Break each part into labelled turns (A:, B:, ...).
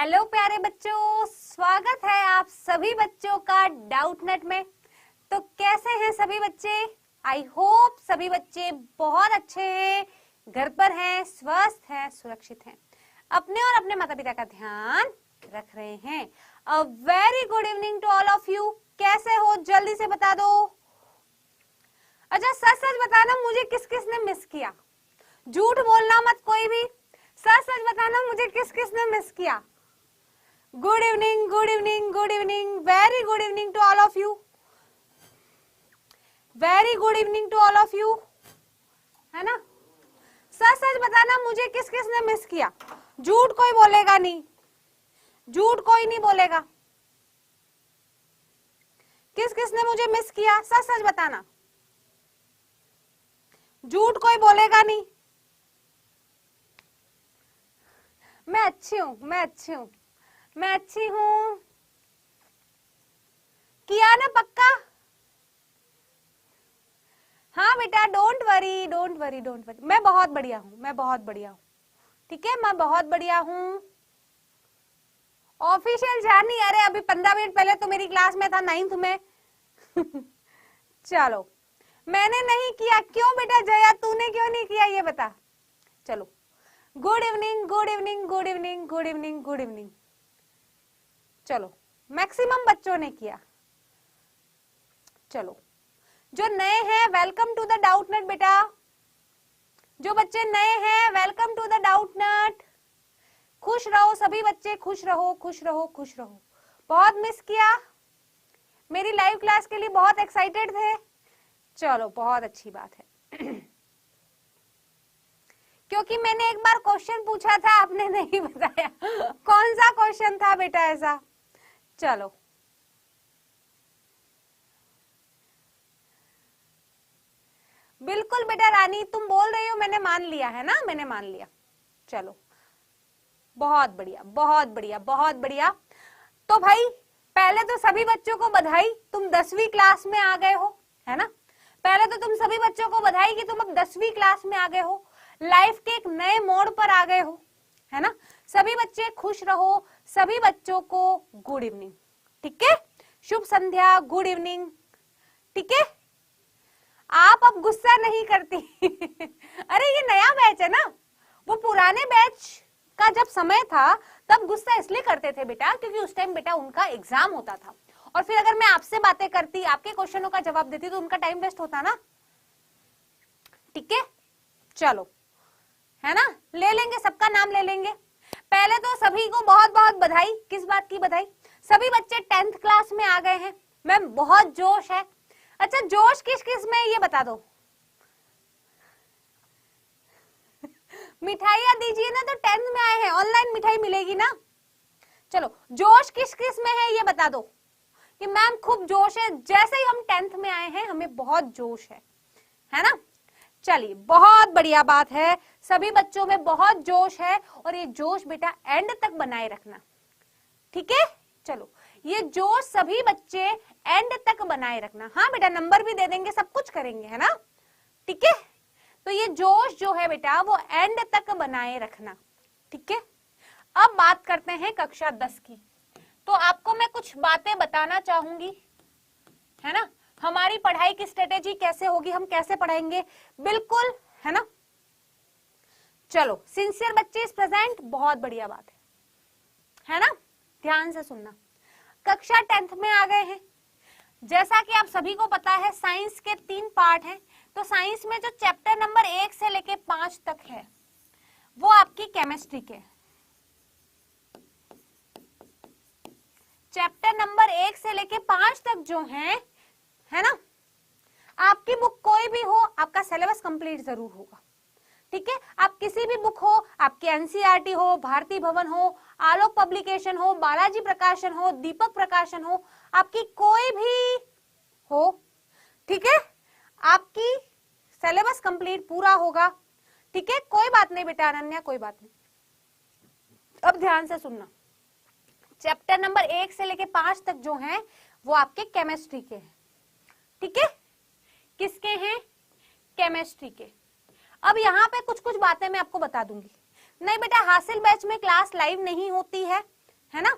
A: Hello प्यारे बच्चों, स्वागत है आप सभी बच्चों का डाउटनेट में। तो कैसे हैं सभी बच्चे? आई होप सभी बच्चे बहुत अच्छे हैं, घर पर हैं, स्वस्थ हैं, सुरक्षित हैं, अपने और अपने माता पिता का ध्यान रख रहे हैं। A very good evening to all of you. कैसे हो जल्दी से बता दो। अच्छा सच सच बताना मुझे किस किस ने मिस किया। झूठ बोलना मत कोई भी, सच सच बताना मुझे किस किस ने मिस किया। Good evening, good evening, good evening, very good evening to all of you, very good evening to all of you, है ना। सच सच बताना मुझे किस किस ने मिस किया। झूठ कोई बोलेगा नहीं, झूठ कोई नहीं बोलेगा। किस किस ने मुझे मिस किया, सच सच बताना, झूठ कोई बोलेगा नहीं। मैं अच्छी हूं, मैं अच्छी हूं, मैं अच्छी हूं। किया ना पक्का? हाँ बेटा, don't worry, don't worry, don't worry. मैं बहुत बढ़िया हूं, मैं बहुत बढ़िया हूं, ठीक है, मैं बहुत बढ़िया हूं। ऑफिशियल जानी, अरे अभी 15 मिनट पहले तो मेरी क्लास में था 9th में। चलो, मैंने नहीं किया। क्यों बेटा जया, तूने क्यों नहीं किया ये बता। चलो, good evening, good evening, good evening, good evening, good evening. चलो, मैक्सिमम बच्चों ने किया। चलो, जो नए हैं वेलकम टू द डाउटनेट बेटा। जो बच्चे नए हैं वेलकम टू द डाउटनेट। खुश रहो सभी बच्चे, खुश रहो, खुश रहो, खुश रहो। बहुत मिस किया, मेरी लाइव क्लास के लिए बहुत एक्साइटेड थे। चलो, बहुत अच्छी बात है। क्योंकि मैंने एक बार क्वेश्चन पूछा था, आपने नहीं बताया। कौन सा क्वेश्चन था बेटा ऐसा? चलो, बिल्कुल बेटा रानी, तुम बोल रही हो, मैंने मान लिया है ना, मैंने मान लिया। चलो, बहुत बढ़िया, बहुत बढ़िया, बहुत बढ़िया। तो भाई पहले तो सभी बच्चों को बधाई, तुम 10वीं क्लास में आ गए हो, है ना। पहले तो तुम सभी बच्चों को बधाई कि तुम अब 10वीं क्लास में आ गए हो, लाइफ के एक नए मोड़ पर आ गए हो, है ना। सभी बच्चे खुश रहो, सभी बच्चों को गुड इवनिंग, ठीक है, शुभ संध्या, गुड इवनिंग, ठीक है। आप अब गुस्सा नहीं करती। अरे ये नया बैच है ना, वो पुराने बैच का जब समय था तब गुस्सा इसलिए करते थे बेटा क्योंकि उस टाइम बेटा उनका एग्जाम होता था, और फिर अगर मैं आपसे बातें करती, आपके क्वेश्चनों का जवाब देती तो उनका टाइम वेस्ट होता ना, ठीक है। चलो, है ना, ले लेंगे, सबका नाम ले लेंगे। पहले तो सभी को बहुत बहुत बधाई। किस बात की बधाई? सभी बच्चे 10th क्लास में आ गए हैं। मैम बहुत जोश है। अच्छा, जोश किस किस में ये बता दो। मिठाइयां दीजिए ना, तो 10th में आए हैं, ऑनलाइन मिठाई मिलेगी ना। चलो, जोश किस किस में है ये बता दो कि मैम खूब जोश है। जैसे ही हम 10th में आए हैं हमें बहुत जोश है ना। चलिए, बहुत बढ़िया बात है, सभी बच्चों में बहुत जोश है, और ये जोश बेटा एंड तक बनाए रखना, ठीक है। चलो, ये जोश सभी बच्चे एंड तक बनाए रखना। हाँ बेटा, नंबर भी दे देंगे, सब कुछ करेंगे, है ना, ठीक है। तो ये जोश जो है बेटा वो एंड तक बनाए रखना, ठीक है। अब बात करते हैं कक्षा 10 की। तो आपको मैं कुछ बातें बताना चाहूंगी, है ना। हमारी पढ़ाई की स्ट्रेटेजी कैसे होगी, हम कैसे पढ़ाएंगे, बिल्कुल, है ना। चलो, सिंसियर बच्चे इज प्रेजेंट, बहुत बढ़िया बात है ना। ध्यान से सुनना, कक्षा 10th में आ गए हैं। जैसा कि आप सभी को पता है साइंस के 3 पार्ट हैं। तो साइंस में जो चैप्टर नंबर 1 से लेके 5 तक है वो आपकी केमिस्ट्री के। चैप्टर नंबर 1 से लेके 5 तक जो है ना, आपकी बुक कोई भी हो, आपका सिलेबस कंप्लीट जरूर होगा, ठीक है। आप किसी भी बुक हो, आपकी एनसीईआरटी हो, भारती भवन हो, आलोक पब्लिकेशन हो, बालाजी प्रकाशन हो, दीपक प्रकाशन हो, आपकी कोई भी हो, ठीक है, आपकी सिलेबस कंप्लीट पूरा होगा, ठीक है। कोई बात नहीं बेटा अनन्या, कोई बात नहीं। अब ध्यान से सुनना, चैप्टर नंबर 1 से लेके 5 तक जो है वो आपके केमिस्ट्री के हैं, ठीक है। किसके हैं? केमिस्ट्री के। अब यहाँ पे कुछ कुछ बातें मैं आपको बता दूंगी। नहीं बेटा, हासिल बैच में क्लास लाइव नहीं होती है, है ना।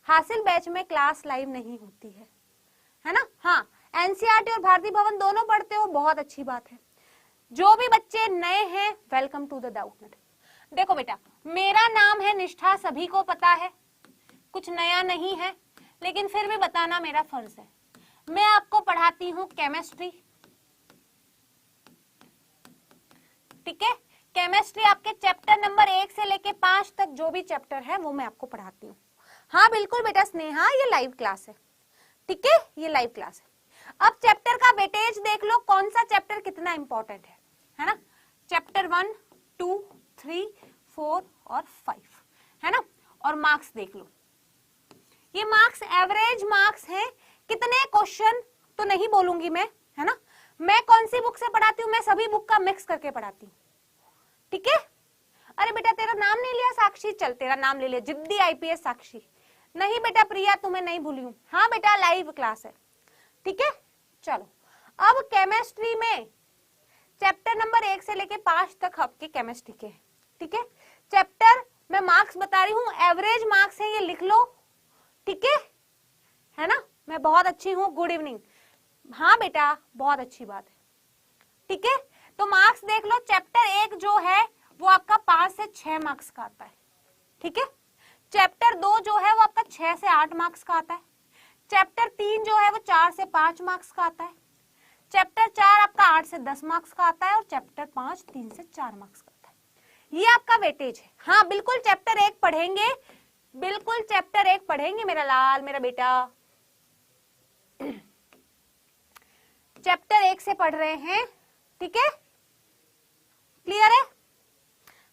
A: हासिल बैच में क्लास लाइव नहीं होती है ना। हाँ, एनसीईआरटी और भारती भवन दोनों पढ़ते हो, बहुत अच्छी बात है। जो भी बच्चे नए हैं, वेलकम टू द डाउटनेट। देखो बेटा, मेरा नाम है निष्ठा, सभी को पता है, कुछ नया नहीं है, लेकिन फिर भी बताना मेरा फर्ज है। मैं आपको पढ़ाती हूँ केमिस्ट्री, ठीक है। केमिस्ट्री आपके चैप्टर नंबर 1 से लेके 5 तक जो भी चैप्टर है वो मैं आपको पढ़ाती हूँ। हाँ बिल्कुल बेटा स्नेहा, ये लाइव क्लास है, ठीक है, ये लाइव क्लास है। अब चैप्टर का वेटेज देख लो, कौन सा चैप्टर कितना इंपॉर्टेंट है ना। चैप्टर 1, 2, 3, 4 और 5, है ना। और मार्क्स देख लो, ये मार्क्स एवरेज मार्क्स हैं। कितने क्वेश्चन तो नहीं बोलूंगी मैं, है ना। मैं कौन सी बुक से पढ़ाती हूँ, मैं सभी बुक का मिक्स करके पढ़ाती हूँ, ठीक है। अरे बेटा तेरा नाम नहीं लिया साक्षी, चल तेरा नाम ले लिया, जिद्दी आईपीएस साक्षी। नहीं बेटा प्रिया, तुम्हें नहीं भूली हूँ। हाँ बेटा लाइव क्लास है, ठीक है। चलो अब केमिस्ट्री में चैप्टर नंबर 1 से लेके 5 तक आपके केमिस्ट्री के, ठीक है। चैप्टर में मार्क्स बता रही हूँ, एवरेज मार्क्स है, ये लिख लो, ठीक है ना। मैं बहुत अच्छी हूँ, गुड इवनिंग। हाँ बेटा बहुत अच्छी बात है, ठीक है। तो मार्क्स देख लो, चैप्टर 1 जो है वो आपका 5 से 6 मार्क्स का आता है, ठीक है। चैप्टर 2 जो है वो आपका 6 से 8 मार्क्स का आता है। चैप्टर 3 जो है वो 4 से 5 मार्क्स का आता है। चैप्टर 4 आपका 8 से 10 मार्क्स का आता है और चैप्टर 5 3 से 4 मार्क्स का आता है। ये आपका वेटेज है। हाँ बिल्कुल चैप्टर 1 पढ़ेंगे, बिल्कुल चैप्टर 1 पढ़ेंगे मेरा लाल, मेरा बेटा। चैप्टर 1 से पढ़ रहे हैं, ठीक है, क्लियर है।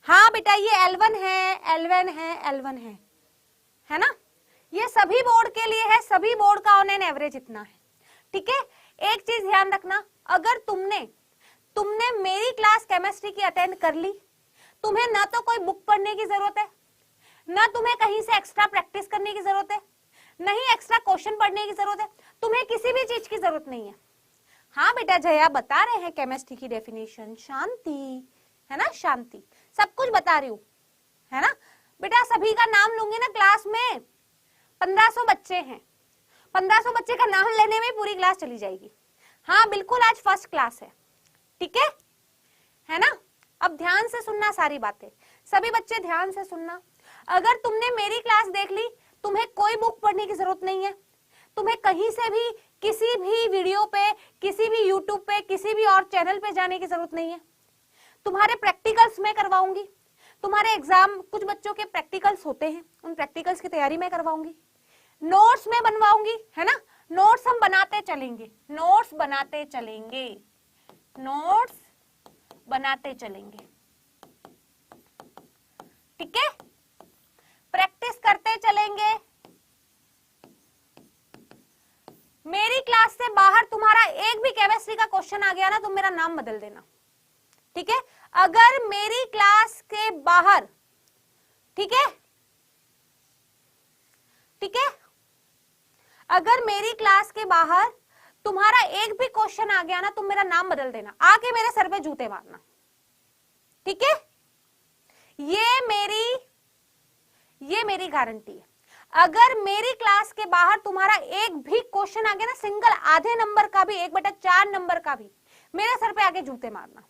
A: हाँ बेटा ये L1 है, L1 है, L1 है ना। ये सभी बोर्ड के लिए है, सभी बोर्ड का ऑन एवरेज इतना है, ठीक है। एक चीज ध्यान रखना, अगर तुमने मेरी क्लास केमिस्ट्री की अटेंड कर ली, तुम्हें ना तो कोई बुक पढ़ने की जरूरत है, ना तुम्हें कहीं से एक्स्ट्रा प्रैक्टिस करने की जरूरत है, नहीं एक्स्ट्रा क्वेश्चन पढ़ने की जरूरत है, तुम्हें किसी भी चीज की जरूरत नहीं है। हाँ बेटा जया बता रहे हैं केमिस्ट्री की डेफिनेशन, शांति, है ना, शांति, सब कुछ बता रही हूँ, है ना। बेटा सभी का नाम लूंगी ना क्लास में, 1500 बच्चे हैं, 1500 बच्चे का नाम लेने में पूरी क्लास चली जाएगी। हाँ बिल्कुल आज फर्स्ट क्लास है, ठीक है ना। अब ध्यान से सुनना सारी बातें, सभी बच्चे ध्यान से सुनना। अगर तुमने मेरी क्लास देख ली, तुम्हें कोई बुक पढ़ने की जरूरत नहीं है, तुम्हें कहीं से भी किसी भी वीडियो पे, किसी भी यूट्यूब पे, किसी भी और चैनल पे जाने की जरूरत नहीं है। तुम्हारे प्रैक्टिकल्स मैं करवाऊंगी, तुम्हारे एग्जाम, कुछ बच्चों के प्रैक्टिकल्स होते हैं, उन प्रैक्टिकल्स की तैयारी मैं करवाऊंगी, नोट्स में बनवाऊंगी, है ना। नोट्स हम बनाते चलेंगे, नोट्स बनाते चलेंगे, नोट्स बनाते चलेंगे, ठीक है, प्रैक्टिस करते चलेंगे। मेरी क्लास से बाहर तुम्हारा एक भी केमिस्ट्री का क्वेश्चन आ गया ना, तुम मेरा नाम बदल देना, ठीक है। अगर मेरी क्लास के बाहर, ठीक है, ठीक है, अगर मेरी क्लास के बाहर तुम्हारा एक भी क्वेश्चन आ गया ना, तुम मेरा नाम बदल देना, आके मेरे सर पे जूते मारना, ठीक है। ये मेरी गारंटी है। अगर मेरी क्लास के बाहर तुम्हारा एक भी क्वेश्चन आ गया ना, सिंगल आधे नंबर का भी, 1/4 नंबर का भी, मेरे सर पे आके जूते मारना,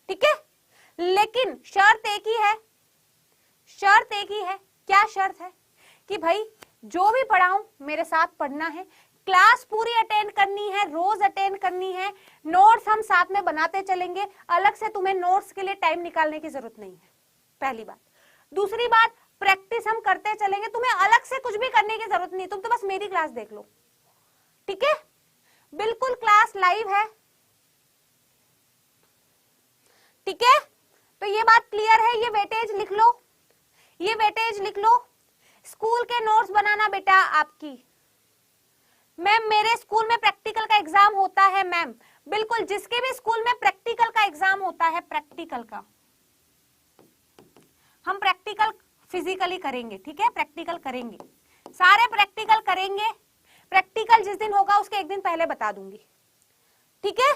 A: ठीक है। लेकिन शर्त एक ही है, शर्त एक ही है। क्या शर्त है? कि भाई जो भी पढ़ाऊं मेरे साथ पढ़ना है, क्लास पूरी अटेंड करनी है, रोज अटेंड करनी है, नोट्स हम साथ में बनाते चलेंगे, अलग से तुम्हें नोट्स के लिए टाइम निकालने की जरूरत नहीं है, पहली बात। दूसरी बात, प्रैक्टिस हम करते चलेंगे, तुम्हें अलग से कुछ भी करने की जरूरत नहीं, तुम तो बस मेरी क्लास देख लो, ठीक है। बिल्कुल क्लास लाइव है, ठीक है। तो ये बात क्लियर है, ये वेटेज लिख लो, ये वेटेज लिख लो। स्कूल के नोट्स बनाना बेटा आपकी, मैम मेरे स्कूल में प्रैक्टिकल का एग्जाम होता है, मैम बिल्कुल, जिसके भी स्कूल में प्रैक्टिकल का एग्जाम होता है, प्रैक्टिकल का, हम प्रैक्टिकल फिजिकली करेंगे, ठीक है, प्रैक्टिकल करेंगे, सारे प्रैक्टिकल करेंगे। प्रैक्टिकल जिस दिन होगा उसके एक दिन पहले बता दूंगी, ठीक है।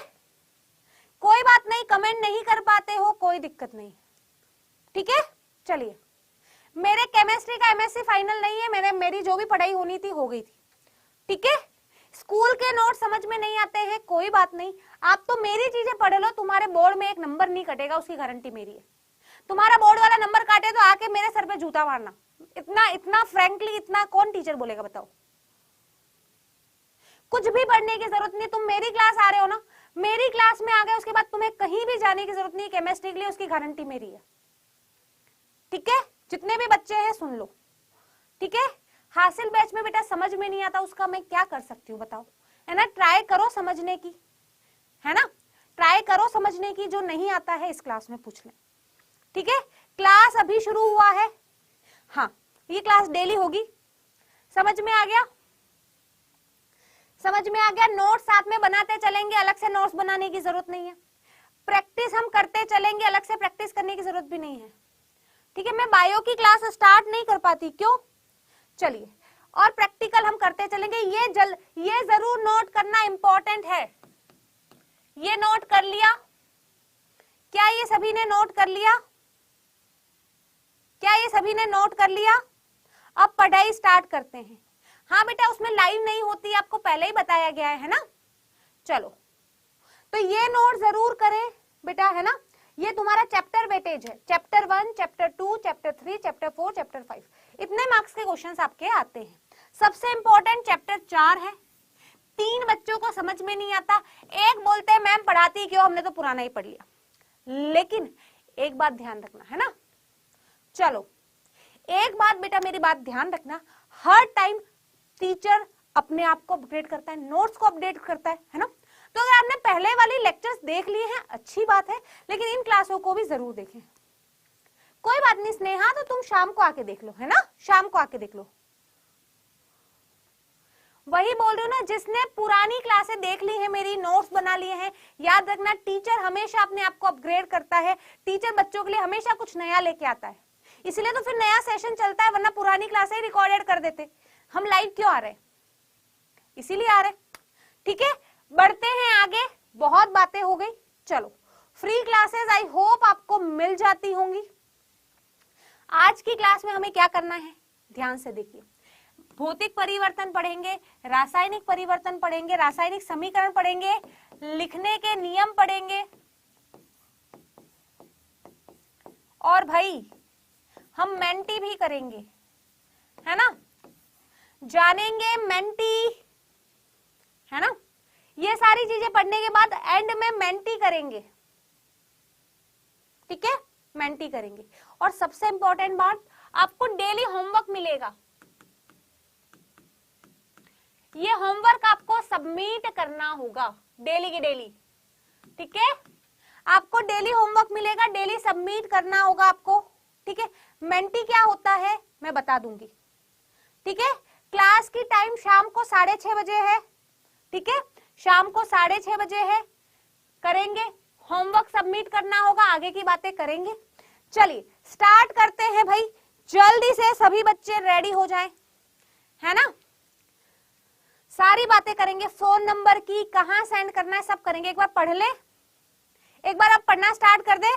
A: कोई बात नहीं, कमेंट नहीं कर पाते हो कोई दिक्कत नहीं, ठीक है। चलिए मेरे केमिस्ट्री का एमएससी फाइनल नहीं है, मेरी जो भी पढ़ाई होनी थी हो गई थी, ठीक है। स्कूल के नोट समझ में नहीं आते हैं, कोई बात नहीं, आप तो मेरी चीजें पढ़ लो, तुम्हारे बोर्ड में एक नंबर नहीं कटेगा, उसकी गारंटी मेरी है। तुम्हारा बोर्ड वाला नंबर काटे तो आके मेरे सर पे जूता मारना, इतना फ्रैंकली इतना कौन टीचर बोलेगा बताओ। कुछ भी पढ़ने की जरूरत नहीं, तुम मेरी क्लास आ रहे हो ना, मेरी क्लास में आ गए, उसके बाद तुम्हें कहीं भी जाने की जरूरत नहीं, केमिस्ट्री के लिए उसकी गारंटी मेरी है, ठीक है। जितने भी बच्चे हैं सुन लो, ठीक है। हासिल बैच में बेटा समझ में नहीं आता, उसका मैं क्या कर सकती हूँ बताओ, है ना। ट्राई करो समझने की, है ना, ट्राई करो समझने की, जो नहीं आता है इस क्लास में पूछ ले, ठीक है। क्लास अभी शुरू हुआ है, हाँ ये क्लास डेली होगी, समझ में आ गया, समझ में आ गया। नोट्स साथ में बनाते चलेंगे, अलग से नोट्स बनाने की जरूरत नहीं है, प्रैक्टिस हम करते चलेंगे, अलग से प्रैक्टिस करने की जरूरत भी नहीं है, ठीक है। मैं बायो की क्लास स्टार्ट नहीं कर पाती, क्यों, चलिए, और प्रैक्टिकल हम करते चलेंगे। ये जरूर नोट करना इंपॉर्टेंट है, ये नोट कर लिया क्या, ये सभी ने नोट कर लिया क्या, ये सभी ने नोट कर लिया। अब पढ़ाई स्टार्ट करते हैं। हाँ बेटा उसमें लाइव नहीं होती, आपको पहले ही बताया गया है ना। चलो तो ये नोट जरूर करें बेटा, है ना। ये तुम्हारा चैप्टर वेटेज है, chapter 1, chapter 2, chapter 3, chapter 4, chapter 5, इतने मार्क्स के क्वेश्चंस आपके आते हैं। सबसे इंपॉर्टेंट चैप्टर 4 है। 3 बच्चों को समझ में नहीं आता, एक बोलते हैं मैम पढ़ाती क्यों, हमने तो पुराना ही पढ़ लिया। लेकिन एक बात ध्यान रखना, है ना। चलो एक बात बेटा, मेरी बात ध्यान रखना, हर टाइम टीचर अपने आप को अपडेट करता है, नोट्स को अपडेट करता है ना। तो अगर आपने पहले वाली लेक्चर्स देख लिए हैं अच्छी बात है, लेकिन इन क्लासों को भी जरूर देखें। कोई बात नहीं स्नेहा, तो तुम शाम को आके देख लो, है ना, शाम को आके देख लो। वही बोल रही हूँ ना, जिसने पुरानी क्लासें देख ली है मेरी, नोट्स बना लिए हैं, याद रखना टीचर हमेशा अपने आप को अपग्रेड करता है, टीचर बच्चों के लिए हमेशा कुछ नया लेके आता है, इसलिए तो फिर नया सेशन चलता है, वरना पुरानी क्लासें रिकॉर्डेड कर देते। हम लाइव क्यों आ रहे, इसीलिए आ रहे, ठीक है। बढ़ते हैं आगे, बहुत बातें हो गई। चलो फ्री क्लासेस आई होप आपको मिल जाती होंगी। आज की क्लास में हमें क्या करना है, ध्यान से देखिए। भौतिक परिवर्तन पढ़ेंगे, रासायनिक परिवर्तन पढ़ेंगे, रासायनिक समीकरण पढ़ेंगे, लिखने के नियम पढ़ेंगे, और भाई हम मेंटी भी करेंगे, है ना, जानेंगे मेंटी, है ना। ये सारी चीजें पढ़ने के बाद एंड में मेंटी करेंगे, ठीक है, मेंटी करेंगे। और सबसे इंपॉर्टेंट बात, आपको डेली होमवर्क मिलेगा, ये होमवर्क आपको सबमिट करना होगा डेली की डेली, ठीक है। आपको डेली होमवर्क मिलेगा, डेली सबमिट करना होगा आपको, ठीक है। मेंटी क्या होता है मैं बता दूंगी, ठीक है। क्लास की टाइम शाम को 6:30 बजे है, ठीक है, शाम को 6:30 बजे है, करेंगे, होमवर्क सबमिट करना होगा, आगे की बातें करेंगे। चलिए स्टार्ट करते हैं भाई, जल्दी से सभी बच्चे रेडी हो जाएं, है ना। सारी बातें करेंगे, फोन नंबर की, कहां सेंड करना है सब करेंगे। एक बार पढ़ ले, एक बार आप पढ़ना स्टार्ट कर दे,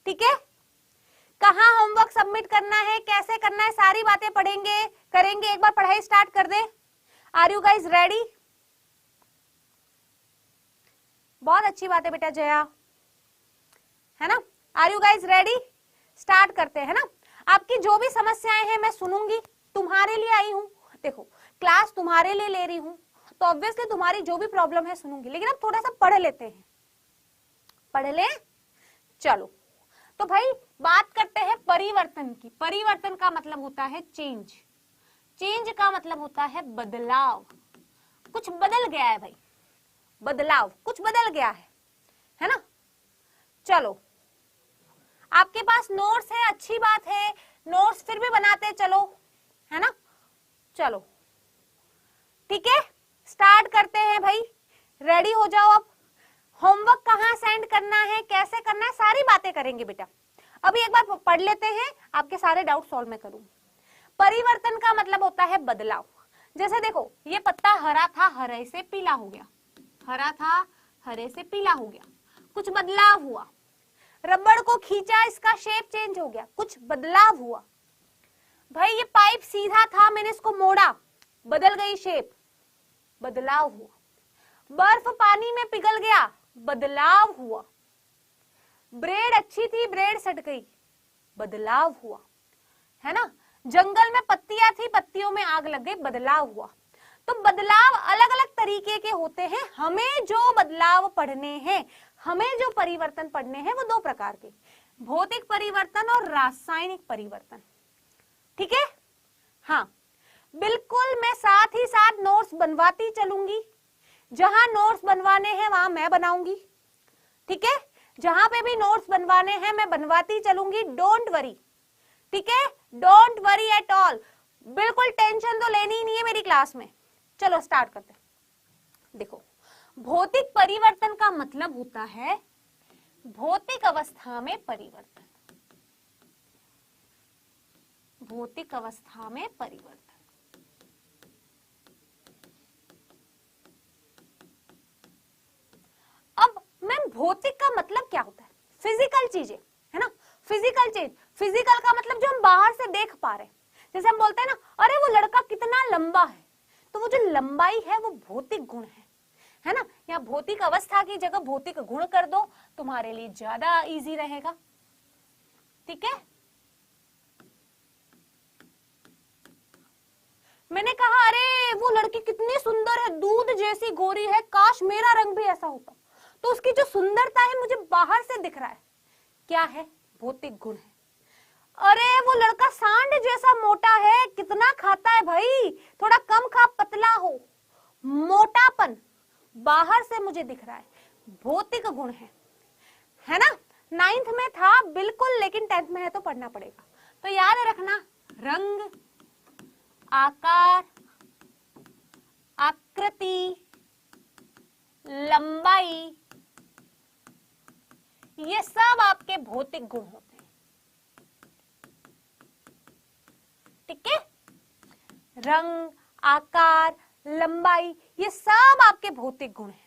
A: ठीक है। कहां होमवर्क सबमिट करना है, कैसे करना है, सारी बातें पढ़ेंगे करेंगे। एक बार पढ़ाई स्टार्ट कर दे। Are you guys ready? बहुत अच्छी बात है बेटा जया, है ना। Are you guys ready? Start करते हैं ना। आपकी जो भी समस्याएं हैं मैं सुनूंगी, तुम्हारे लिए आई हूं। देखो क्लास तुम्हारे लिए ले रही हूं, तो ऑब्वियसली तुम्हारी जो भी प्रॉब्लम है सुनूंगी, लेकिन अब थोड़ा सा पढ़ लेते हैं, पढ़ ले। चलो तो भाई बात करते हैं परिवर्तन की। परिवर्तन का मतलब होता है चेंज, चेंज का मतलब होता है बदलाव। कुछ बदल गया है भाई, बदलाव, कुछ बदल गया है ना। चलो आपके पास नोट्स है, अच्छी बात है, नोट्स फिर भी बनाते चलो, है ना। चलो ठीक है, स्टार्ट करते हैं भाई, रेडी हो जाओ। अब होमवर्क कहाँ सेंड करना है, कैसे करना है, सारी बातें करेंगे बेटा। अभी एक बार पढ़ लेते हैं, आपके सारे डाउट सॉल्व मैं करूं। परिवर्तन का मतलब होता है बदलाव। जैसे देखो ये पत्ता हरा था, हरे से पीला हो गया, हरा था हरे से पीला हो गया, कुछ बदलाव हुआ। रबड़ को खींचा, इसका शेप चेंज हो गया, कुछ बदलाव हुआ। भाई ये पाइप सीधा था, मैंने इसको मोड़ा, बदल गई शेप, बदलाव हुआ। बर्फ पानी में पिघल गया, बदलाव हुआ। ब्रेड अच्छी थी, ब्रेड सड़ गई, बदलाव हुआ, है ना। जंगल में पत्तियां थी, पत्तियों में आग लग गई, बदलाव हुआ। तो बदलाव अलग अलग तरीके के होते हैं। हमें जो बदलाव पढ़ने हैं, हमें जो परिवर्तन पढ़ने हैं, वो दो प्रकार के, भौतिक परिवर्तन और रासायनिक परिवर्तन। ठीक है, हाँ बिल्कुल। मैं साथ ही साथ नोट्स बनवाती चलूंगी, जहां नोट्स बनवाने हैं वहां मैं बनाऊंगी। ठीक है, जहां पे भी नोट्स बनवाने हैं मैं बनवाती चलूंगी, डोंट वरी। ठीक है, डोंट वरी एट ऑल, बिल्कुल टेंशन तो लेनी ही नहीं है मेरी क्लास में। चलो स्टार्ट करते हैं। देखो, भौतिक परिवर्तन का मतलब होता है भौतिक अवस्था में परिवर्तन, भौतिक अवस्था में परिवर्तन। अब मैम भौतिक का मतलब क्या होता है? फिजिकल चीजें, है ना, फिजिकल चीज। फिजिकल का मतलब जो हम बाहर से देख पा रहे हैं, जैसे हम बोलते हैं ना, अरे वो लड़का कितना लंबा है, तो वो जो लंबाई है वो भौतिक गुण है ना। या भौतिक अवस्था की जगह भौतिक गुण कर दो, तुम्हारे लिए ज्यादा इजी रहेगा। ठीक है, मैंने कहा अरे वो लड़की कितनी सुंदर है, दूध जैसी गोरी है, काश मेरा रंग भी ऐसा होता। तो उसकी जो सुंदरता है मुझे बाहर से दिख रहा है, क्या है? भौतिक गुण है। अरे वो लड़का सांड जैसा मोटा है, कितना खाता है भाई, थोड़ा कम खा, पतला हो, मोटापन बाहर से मुझे दिख रहा है, भौतिक गुण है ना। 9th में था बिल्कुल, लेकिन 10th में है तो पढ़ना पड़ेगा। तो याद रखना, रंग, आकार, आकृति, लंबाई, ये सब आपके भौतिक गुण होते हैं। ठीक है, रंग, आकार, लंबाई, ये सब आपके भौतिक गुण हैं।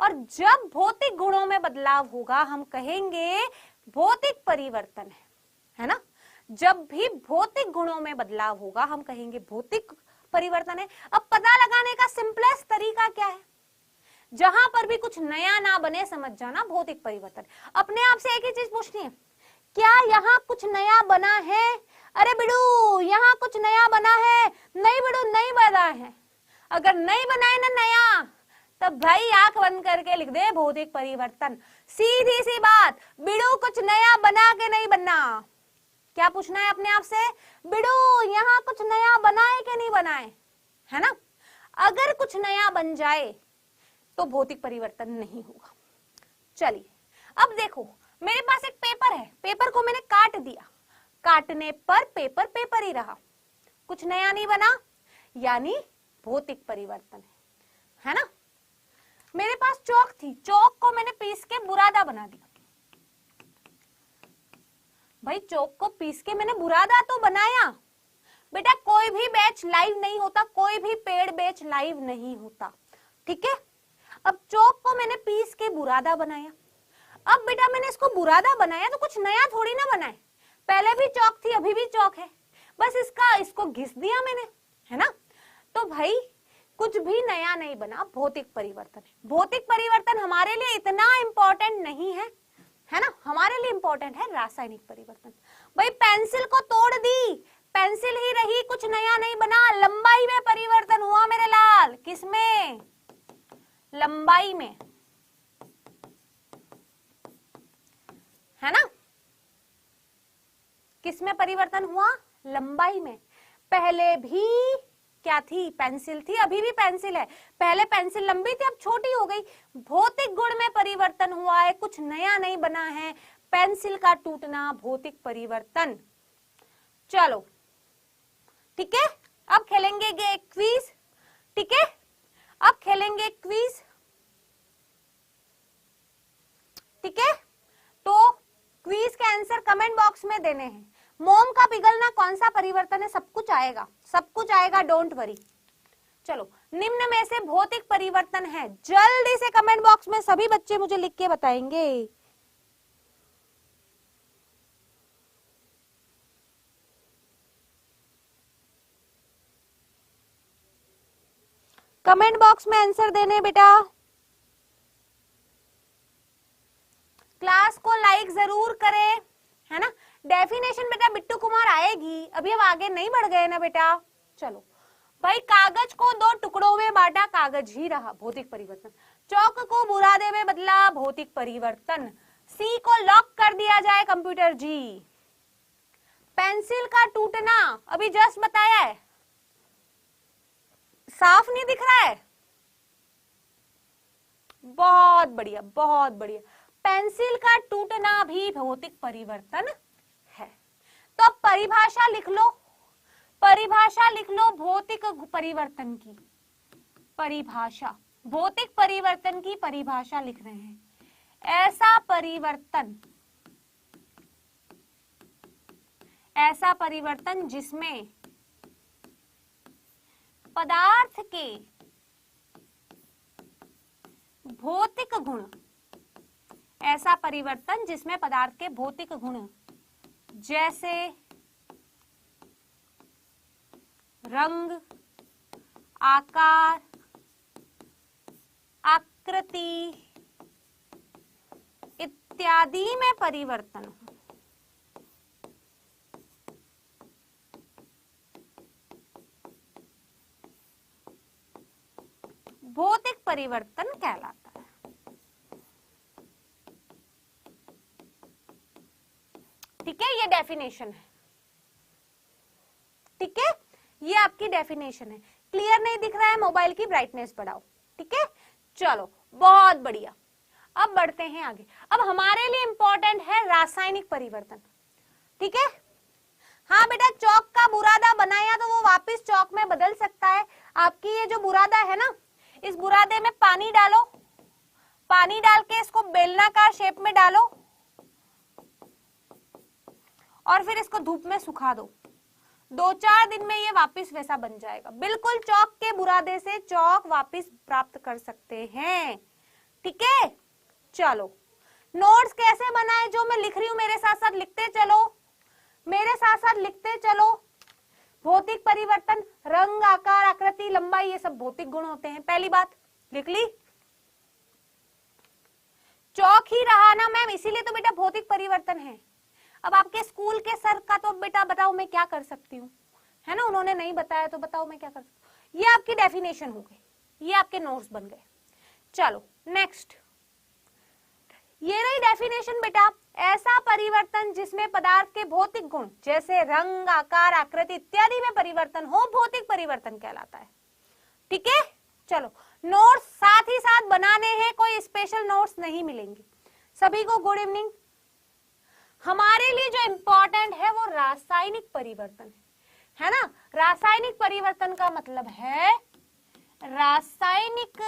A: और जब भौतिक गुणों में बदलाव होगा हम कहेंगे भौतिक परिवर्तन है ना। जब भी भौतिक गुणों में बदलाव होगा हम कहेंगे भौतिक परिवर्तन है। अब पता लगाने का सिंपलेस्ट तरीका क्या है? जहां पर भी कुछ नया ना बने समझ जाना भौतिक परिवर्तन। अपने आप से एक ही चीज पूछनी है, क्या यहाँ कुछ नया बना है? अरे बिड़ू यहाँ कुछ नया बना है? नहीं बिड़ू, नहीं बना है। अगर नहीं बनाए ना नया, तब भाई आंख बंद करके लिख दे भौतिक परिवर्तन। सीधी सी बात, बिड़ू कुछ नया बना के नहीं बनना। क्या पूछना है अपने आप से? बिड़ू यहाँ कुछ नया बनाए के नहीं बनाए, है ना। अगर कुछ नया बन जाए तो भौतिक परिवर्तन नहीं होगा। चलिए अब देखो, मेरे पास एक पेपर है, पेपर को मैंने काट दिया, काटने पर पेपर पेपर ही रहा, कुछ नया नहीं बना, यानी भौतिक परिवर्तन है ना। मेरे पास चौक थी, चौक को मैंने पीस के बुरादा बना दिया। भाई चौक को पीस के मैंने बुरादा तो बनाया। बेटा कोई भी बैच लाइव नहीं होता, कोई भी पेड़ बैच लाइव नहीं होता। ठीक है, अब चौक को मैंने पीस के बुरादा बनाया। अब बेटा मैंने इसको बुरादा बनाया तो कुछ नया थोड़ी ना बनाए, पहले भी चौक थी अभी भी चौक है, बस इसको घिस दिया मैंने, है ना। तो भाई कुछ भी नया नहीं बना, भौतिक परिवर्तन है। भौतिक परिवर्तन हमारे लिए इतना इंपॉर्टेंट नहीं है, है ना। हमारे लिए इंपॉर्टेंट है रासायनिक परिवर्तन। भाई पेंसिल को तोड़ दी, पेंसिल ही रही, कुछ नया नहीं बना, लंबाई में परिवर्तन हुआ मेरे लाल। किसमें? लंबाई में, है ना। किसमें परिवर्तन हुआ? लंबाई में। पहले भी क्या थी? पेंसिल थी, अभी भी पेंसिल है। पहले पेंसिल लंबी थी, अब छोटी हो गई। भौतिक गुण में परिवर्तन हुआ है, कुछ नया नहीं बना है। पेंसिल का टूटना भौतिक परिवर्तन। चलो ठीक है, अब खेलेंगे एक क्विज। ठीक है, अब खेलेंगे क्विज। ठीक है, तो क्विज के आंसर कमेंट बॉक्स में देने हैं। मोम का पिघलना कौन सा परिवर्तन है? सब कुछ आएगा, सब कुछ आएगा, डोंट वरी। चलो, निम्न में से भौतिक परिवर्तन है, जल्दी से कमेंट बॉक्स में सभी बच्चे मुझे लिख के बताएंगे। कमेंट बॉक्स में आंसर देने बेटा। क्लास को लाइक जरूर करें, है ना। डेफिनेशन बेटा बिट्टू कुमार आएगी, अभी हम आगे नहीं बढ़ गए ना बेटा। चलो भाई, कागज को दो टुकड़ों में बांटा, कागज ही रहा, भौतिक परिवर्तन। चौक को बुरादे में बदला, भौतिक परिवर्तन। सी को लॉक कर दिया जाए, कंप्यूटर जी। पेंसिल का टूटना अभी जस्ट बताया है, साफ नहीं दिख रहा है? बहुत बढ़िया, बहुत बढ़िया। पेंसिल का टूटना भी भौतिक परिवर्तन है। तो अब परिभाषा लिख लो, परिभाषा लिख लो भौतिक परिवर्तन की। परिभाषा, भौतिक परिवर्तन की परिभाषा लिख रहे हैं। ऐसा परिवर्तन, ऐसा परिवर्तन जिसमें पदार्थ के भौतिक गुण, ऐसा परिवर्तन जिसमें पदार्थ के भौतिक गुण जैसे रंग, आकार, आकृति इत्यादि में परिवर्तन हो। भौतिक परिवर्तन कहलाता है। ठीक है, ये डेफिनेशन है। ठीक है, ये आपकी डेफिनेशन है। क्लियर नहीं दिख रहा है? मोबाइल की ब्राइटनेस बढ़ाओ। ठीक है, चलो बहुत बढ़िया। अब बढ़ते हैं आगे। अब हमारे लिए इंपॉर्टेंट है रासायनिक परिवर्तन। ठीक है, हाँ बेटा, चौक का बुरादा बनाया तो वो वापस चौक में बदल सकता है। आपकी ये जो बुरादा है ना, इस बुरादे में पानी डालो, पानी डाल के इसको बेलनाकार शेप में डालो और फिर इसको धूप में सुखा दो। 2-4 दिन में ये वापस वैसा बन जाएगा। बिल्कुल चौक के बुरादे से चौक वापस प्राप्त कर सकते हैं। ठीक है, चलो नोट्स कैसे बनाए जो मैं लिख रही हूं, मेरे साथ साथ लिखते चलो, मेरे साथ साथ लिखते चलो। भौतिक परिवर्तन, रंग, आकार, आकृति, लंबाई, ये सब भौतिक गुण होते हैं। पहली बात लिख ली। चौक ही रहा ना मैम, इसीलिए तो बेटा भौतिक परिवर्तन है। अब आपके स्कूल के सर का तो बेटा बताओ मैं क्या कर सकती हूँ, है ना, उन्होंने नहीं बताया तो बताओ मैं क्या कर सकती हूँ। ये आपकी डेफिनेशन हो गई, ये आपके नोट्स बन गए। चलो नेक्स्ट, ये रही डेफिनेशन बेटा। ऐसा परिवर्तन जिसमें पदार्थ के भौतिक गुण जैसे रंग, आकार, आकृति इत्यादि में परिवर्तन हो, भौतिक परिवर्तन कहलाता है। ठीक है, चलो नोट्स साथ ही साथ बनाने हैं, कोई स्पेशल नोट्स नहीं मिलेंगे। सभी को गुड इवनिंग। हमारे लिए जो इंपॉर्टेंट है वो रासायनिक परिवर्तन है ना। रासायनिक परिवर्तन का मतलब है रासायनिक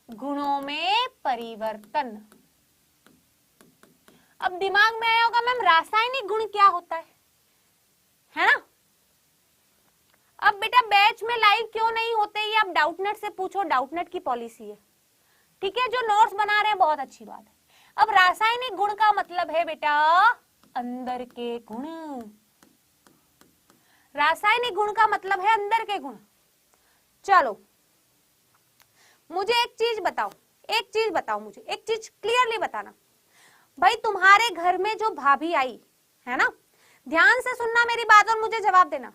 A: गुणों में परिवर्तन। अब दिमाग में आया होगा मैम रासायनिक गुण क्या होता है ना। अब बेटा बैच में लाइव क्यों नहीं होते ये आप डाउटनेट से पूछो, डाउटनेट की पॉलिसी है। ठीक है, जो नोट्स बना रहे हैं बहुत अच्छी बात है। अब रासायनिक गुण का मतलब है बेटा अंदर के गुण। रासायनिक गुण का मतलब है अंदर के गुण। चलो मुझे एक चीज बताओ, एक चीज बताओ, मुझे एक चीज क्लियरली बताना। भाई तुम्हारे घर में जो भाभी आई है ना, ध्यान से सुनना मेरी बात और मुझे जवाब देना।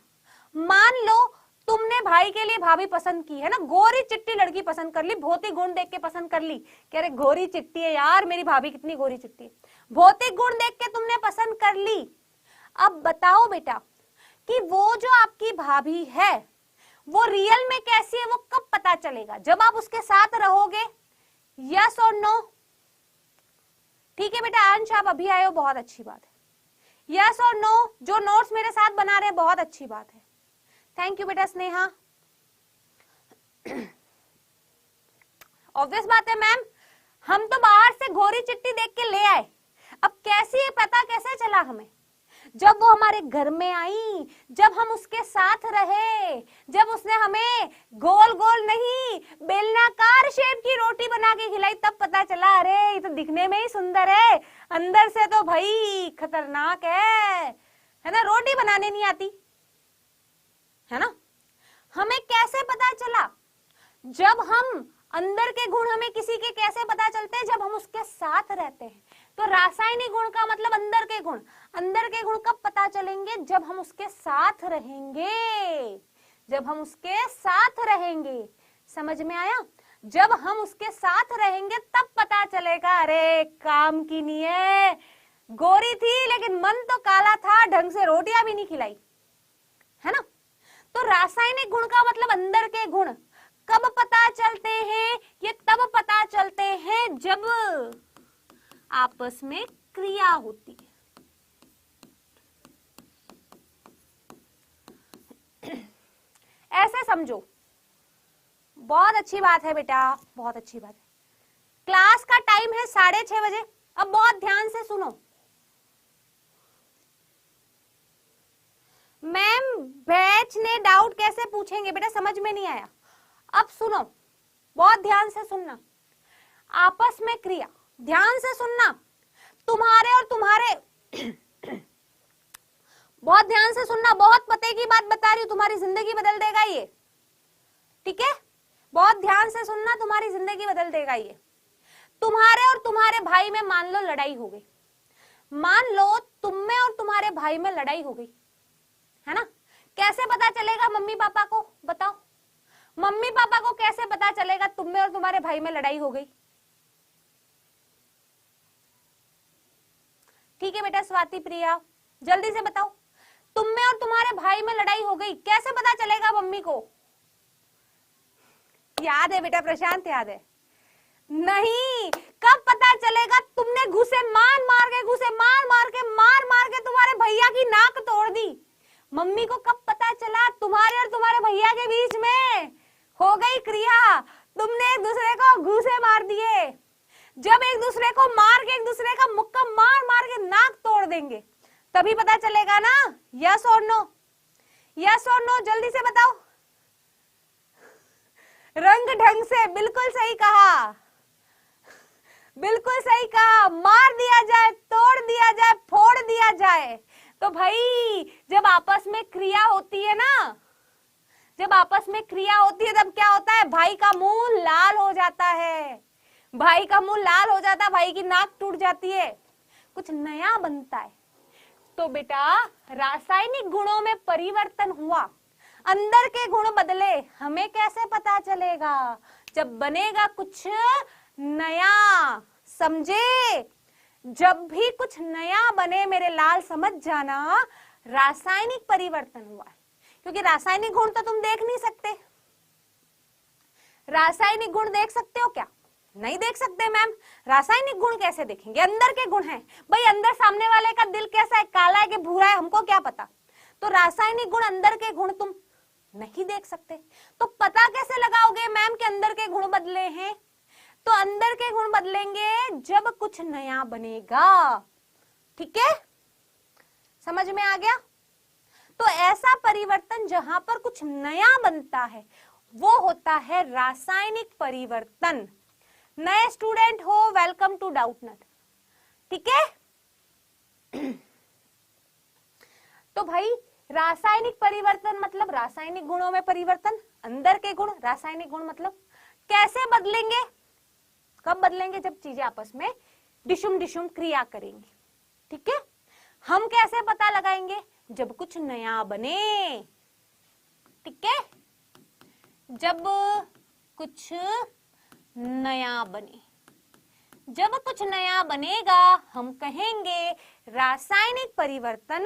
A: मान लो तुमने भाई के लिए भाभी पसंद की है ना, गोरी चिट्टी लड़की पसंद कर ली, भौतिक गुण देख के पसंद कर ली, कह रहे गोरी चिट्टी है यार, मेरी भाभी कितनी गोरी चिट्टी है, भौतिक गुण देख के तुमने पसंद कर ली। अब बताओ बेटा कि वो जो आपकी भाभी है वो रियल में कैसी है, वो कब पता चलेगा? जब आप उसके साथ रहोगे। यस और नो? ठीक है बेटा, अंश आप अभी आए हो, बहुत अच्छी बात है। यस और नो? जो नोट्स मेरे साथ बना रहे हैं बहुत अच्छी बात है। थैंक यू बेटा स्नेहा। ऑब्वियस बात है मैम, हम तो बाहर से गोरी चिट्टी देख के ले आए, अब कैसी है पता कैसे चला हमें? जब वो हमारे घर में आई, जब हम उसके साथ रहे, जब उसने हमें गोल गोल नहीं बेलनाकार शेप की रोटी बना के खिलाई, तब पता चला अरे ये तो दिखने में ही सुंदर है, अंदर से तो भाई खतरनाक है ना, रोटी बनाने नहीं आती है ना। हमें कैसे पता चला? जब हम अंदर के गुण हमें किसी के कैसे पता चलते हैं, जब हम उसके साथ रहते हैं। तो रासायनिक गुण का मतलब अंदर के गुण। अंदर के गुण कब पता चलेंगे, जब हम उसके साथ रहेंगे, जब हम उसके साथ रहेंगे। समझ में आया? जब हम उसके साथ रहेंगे तब पता चलेगा, अरे काम की नहीं है, गोरी थी लेकिन मन तो काला था, ढंग से रोटियां भी नहीं खिलाई, है ना। तो रासायनिक गुण का मतलब अंदर के गुण कब पता चलते हैं, ये तब पता चलते हैं जब आपस में क्रिया होती है। ऐसे समझो, बहुत अच्छी बात है बेटा, बहुत अच्छी बात है। क्लास का टाइम है 6:30 बजे। अब बहुत ध्यान से सुनो। मैम बैच ने डाउट कैसे पूछेंगे बेटा, समझ में नहीं आया। अब सुनो, बहुत ध्यान से सुनना। आपस में क्रिया, ध्यान से सुनना। तुम्हारे और तुम्हारे बहुत ध्यान से सुनना, बहुत पते की बात बता रही हूं, तुम्हारी जिंदगी बदल देगा ये, ठीक है। बहुत ध्यान से सुनना, तुम्हारी जिंदगी बदल देगा ये। तुम्हारे और तुम्हारे भाई में मान लो लड़ाई हो गई, मान लो तुम में और तुम्हारे भाई में लड़ाई हो गई, है ना। कैसे पता चलेगा मम्मी पापा को, बताओ। मम्मी पापा को कैसे पता चलेगा तुम में और तुम्हारे भाई में लड़ाई हो गई? ठीक है बेटा, स्वाति प्रिया जल्दी से बताओ, तुम में और तुम्हारे भाई में लड़ाई हो गई, कैसे पता चलेगा मम्मी को? याद है बेटा प्रशांत, याद है? नहीं, कब पता चलेगा? तुमने घुसे मार मार के तुम्हारे भैया की नाक तोड़ दी। मम्मी को कब पता चला? तुम्हारे और तुम्हारे भैया के बीच में हो गई क्रिया, तुमने एक दूसरे को घूसे मार दिए। जब एक दूसरे को मार के एक दूसरे का मुक्का मार मार के नाक तोड़ देंगे तभी पता चलेगा ना। यस और नो, यस और नो, जल्दी से बताओ। रंग ढंग से, बिल्कुल सही कहा, बिल्कुल सही कहा। मार दिया जाए, तोड़ दिया जाए, फोड़ दिया जाए। तो भाई जब आपस में क्रिया होती है ना, जब आपस में क्रिया होती है तब क्या होता है? भाई का मुंह लाल हो जाता है, भाई का मुंह लाल हो जाता है, भाई की नाक टूट जाती है, कुछ नया बनता है। तो बेटा रासायनिक गुणों में परिवर्तन हुआ, अंदर के गुण बदले, हमें कैसे पता चलेगा? जब बनेगा कुछ नया, समझे? जब भी कुछ नया बने मेरे लाल समझ जाना रासायनिक परिवर्तन हुआ है। क्योंकि रासायनिक गुण तो तुम देख नहीं सकते। रासायनिक गुण देख सकते हो क्या? नहीं देख सकते मैम। रासायनिक गुण कैसे देखेंगे? अंदर के गुण हैं भाई, अंदर सामने वाले का दिल कैसा है, काला है कि भूरा है, हमको क्या पता। तो रासायनिक गुण, अंदर के गुण तुम नहीं देख सकते। तो पता कैसे लगाओगे मैम के अंदर के गुण बदले हैं? तो अंदर के गुण बदलेंगे जब कुछ नया बनेगा, ठीक है, समझ में आ गया? तो ऐसा परिवर्तन जहां पर कुछ नया बनता है वो होता है रासायनिक परिवर्तन। नए स्टूडेंट हो, वेलकम टू डाउटनट, ठीक है। तो भाई रासायनिक परिवर्तन मतलब रासायनिक गुणों में परिवर्तन, अंदर के गुण, रासायनिक गुण मतलब कैसे बदलेंगे? कब बदलेंगे? जब चीजें आपस में डिशुम डिशुम क्रिया करेंगी, ठीक है। हम कैसे पता लगाएंगे? जब कुछ नया बने, ठीक है, जब कुछ नया बने। जब कुछ नया बनेगा हम कहेंगे रासायनिक परिवर्तन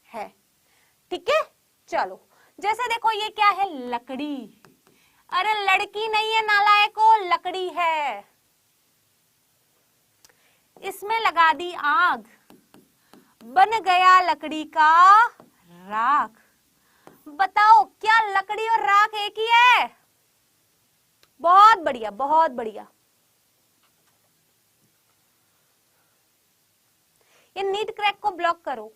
A: है, ठीक है। चलो जैसे देखो ये क्या है? लकड़ी। अरे लड़की नहीं है नालायको, लकड़ी है। इसमें लगा दी आग, बन गया लकड़ी का राख। बताओ क्या लकड़ी और राख एक ही है? बहुत बढ़िया, बहुत बढ़िया। ये नीट क्रैक को ब्लॉक करो।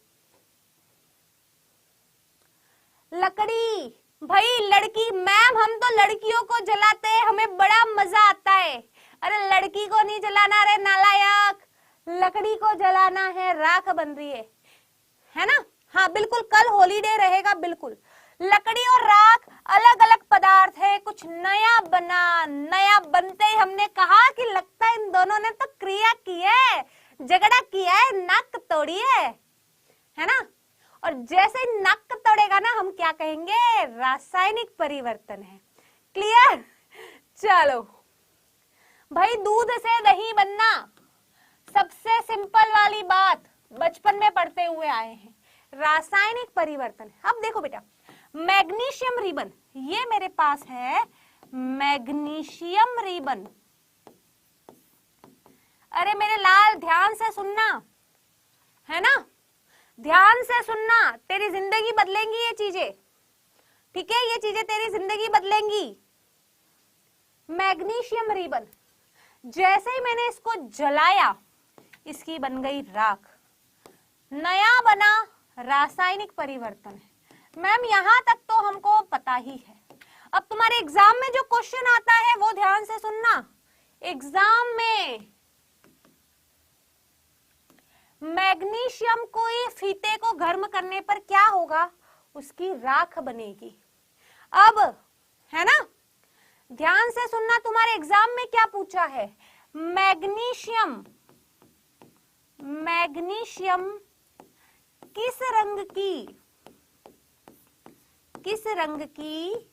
A: लकड़ी भाई, लड़की मैम, हम तो लड़कियों को जलाते हैं, हमें बड़ा मजा आता है। अरे लड़की को नहीं जलाना रे नालायक, लकड़ी को जलाना है, राख बन रही है ना। हाँ बिल्कुल, कल हॉलीडे रहेगा, बिल्कुल। लकड़ी और राख अलग अलग पदार्थ है, कुछ नया बना। नया बनते ही हमने कहा कि लगता है इन दोनों ने तो क्रिया की है, झगड़ा किया है, नाक तोड़ी है ना। और जैसे ही नाक तोड़ेगा ना, हम क्या कहेंगे, रासायनिक परिवर्तन है। क्लियर? चलो भाई, दूध से दही बनना सबसे सिंपल वाली बात, बचपन में पढ़ते हुए आए हैं, रासायनिक परिवर्तन। अब देखो बेटा, मैग्नीशियम रिबन, ये मेरे पास है मैग्नीशियम रिबन। अरे मेरे लाल, ध्यान से सुनना, है ना, ध्यान से सुनना, तेरी जिंदगी बदलेंगी ये चीजें, ठीक है, ये चीजें तेरी जिंदगी बदलेंगी। मैग्नीशियम रिबन, जैसे ही मैंने इसको जलाया, इसकी बन गई राख, नया बना, रासायनिक परिवर्तन है। मैम यहां तक तो हमको पता ही है। अब तुम्हारे एग्जाम में जो क्वेश्चन आता है वो ध्यान से सुनना। एग्जाम में मैग्नीशियम को फीते को गर्म करने पर क्या होगा, उसकी राख बनेगी। अब है ना, ध्यान से सुनना, तुम्हारे एग्जाम में क्या पूछा है, मैग्नीशियम किस रंग की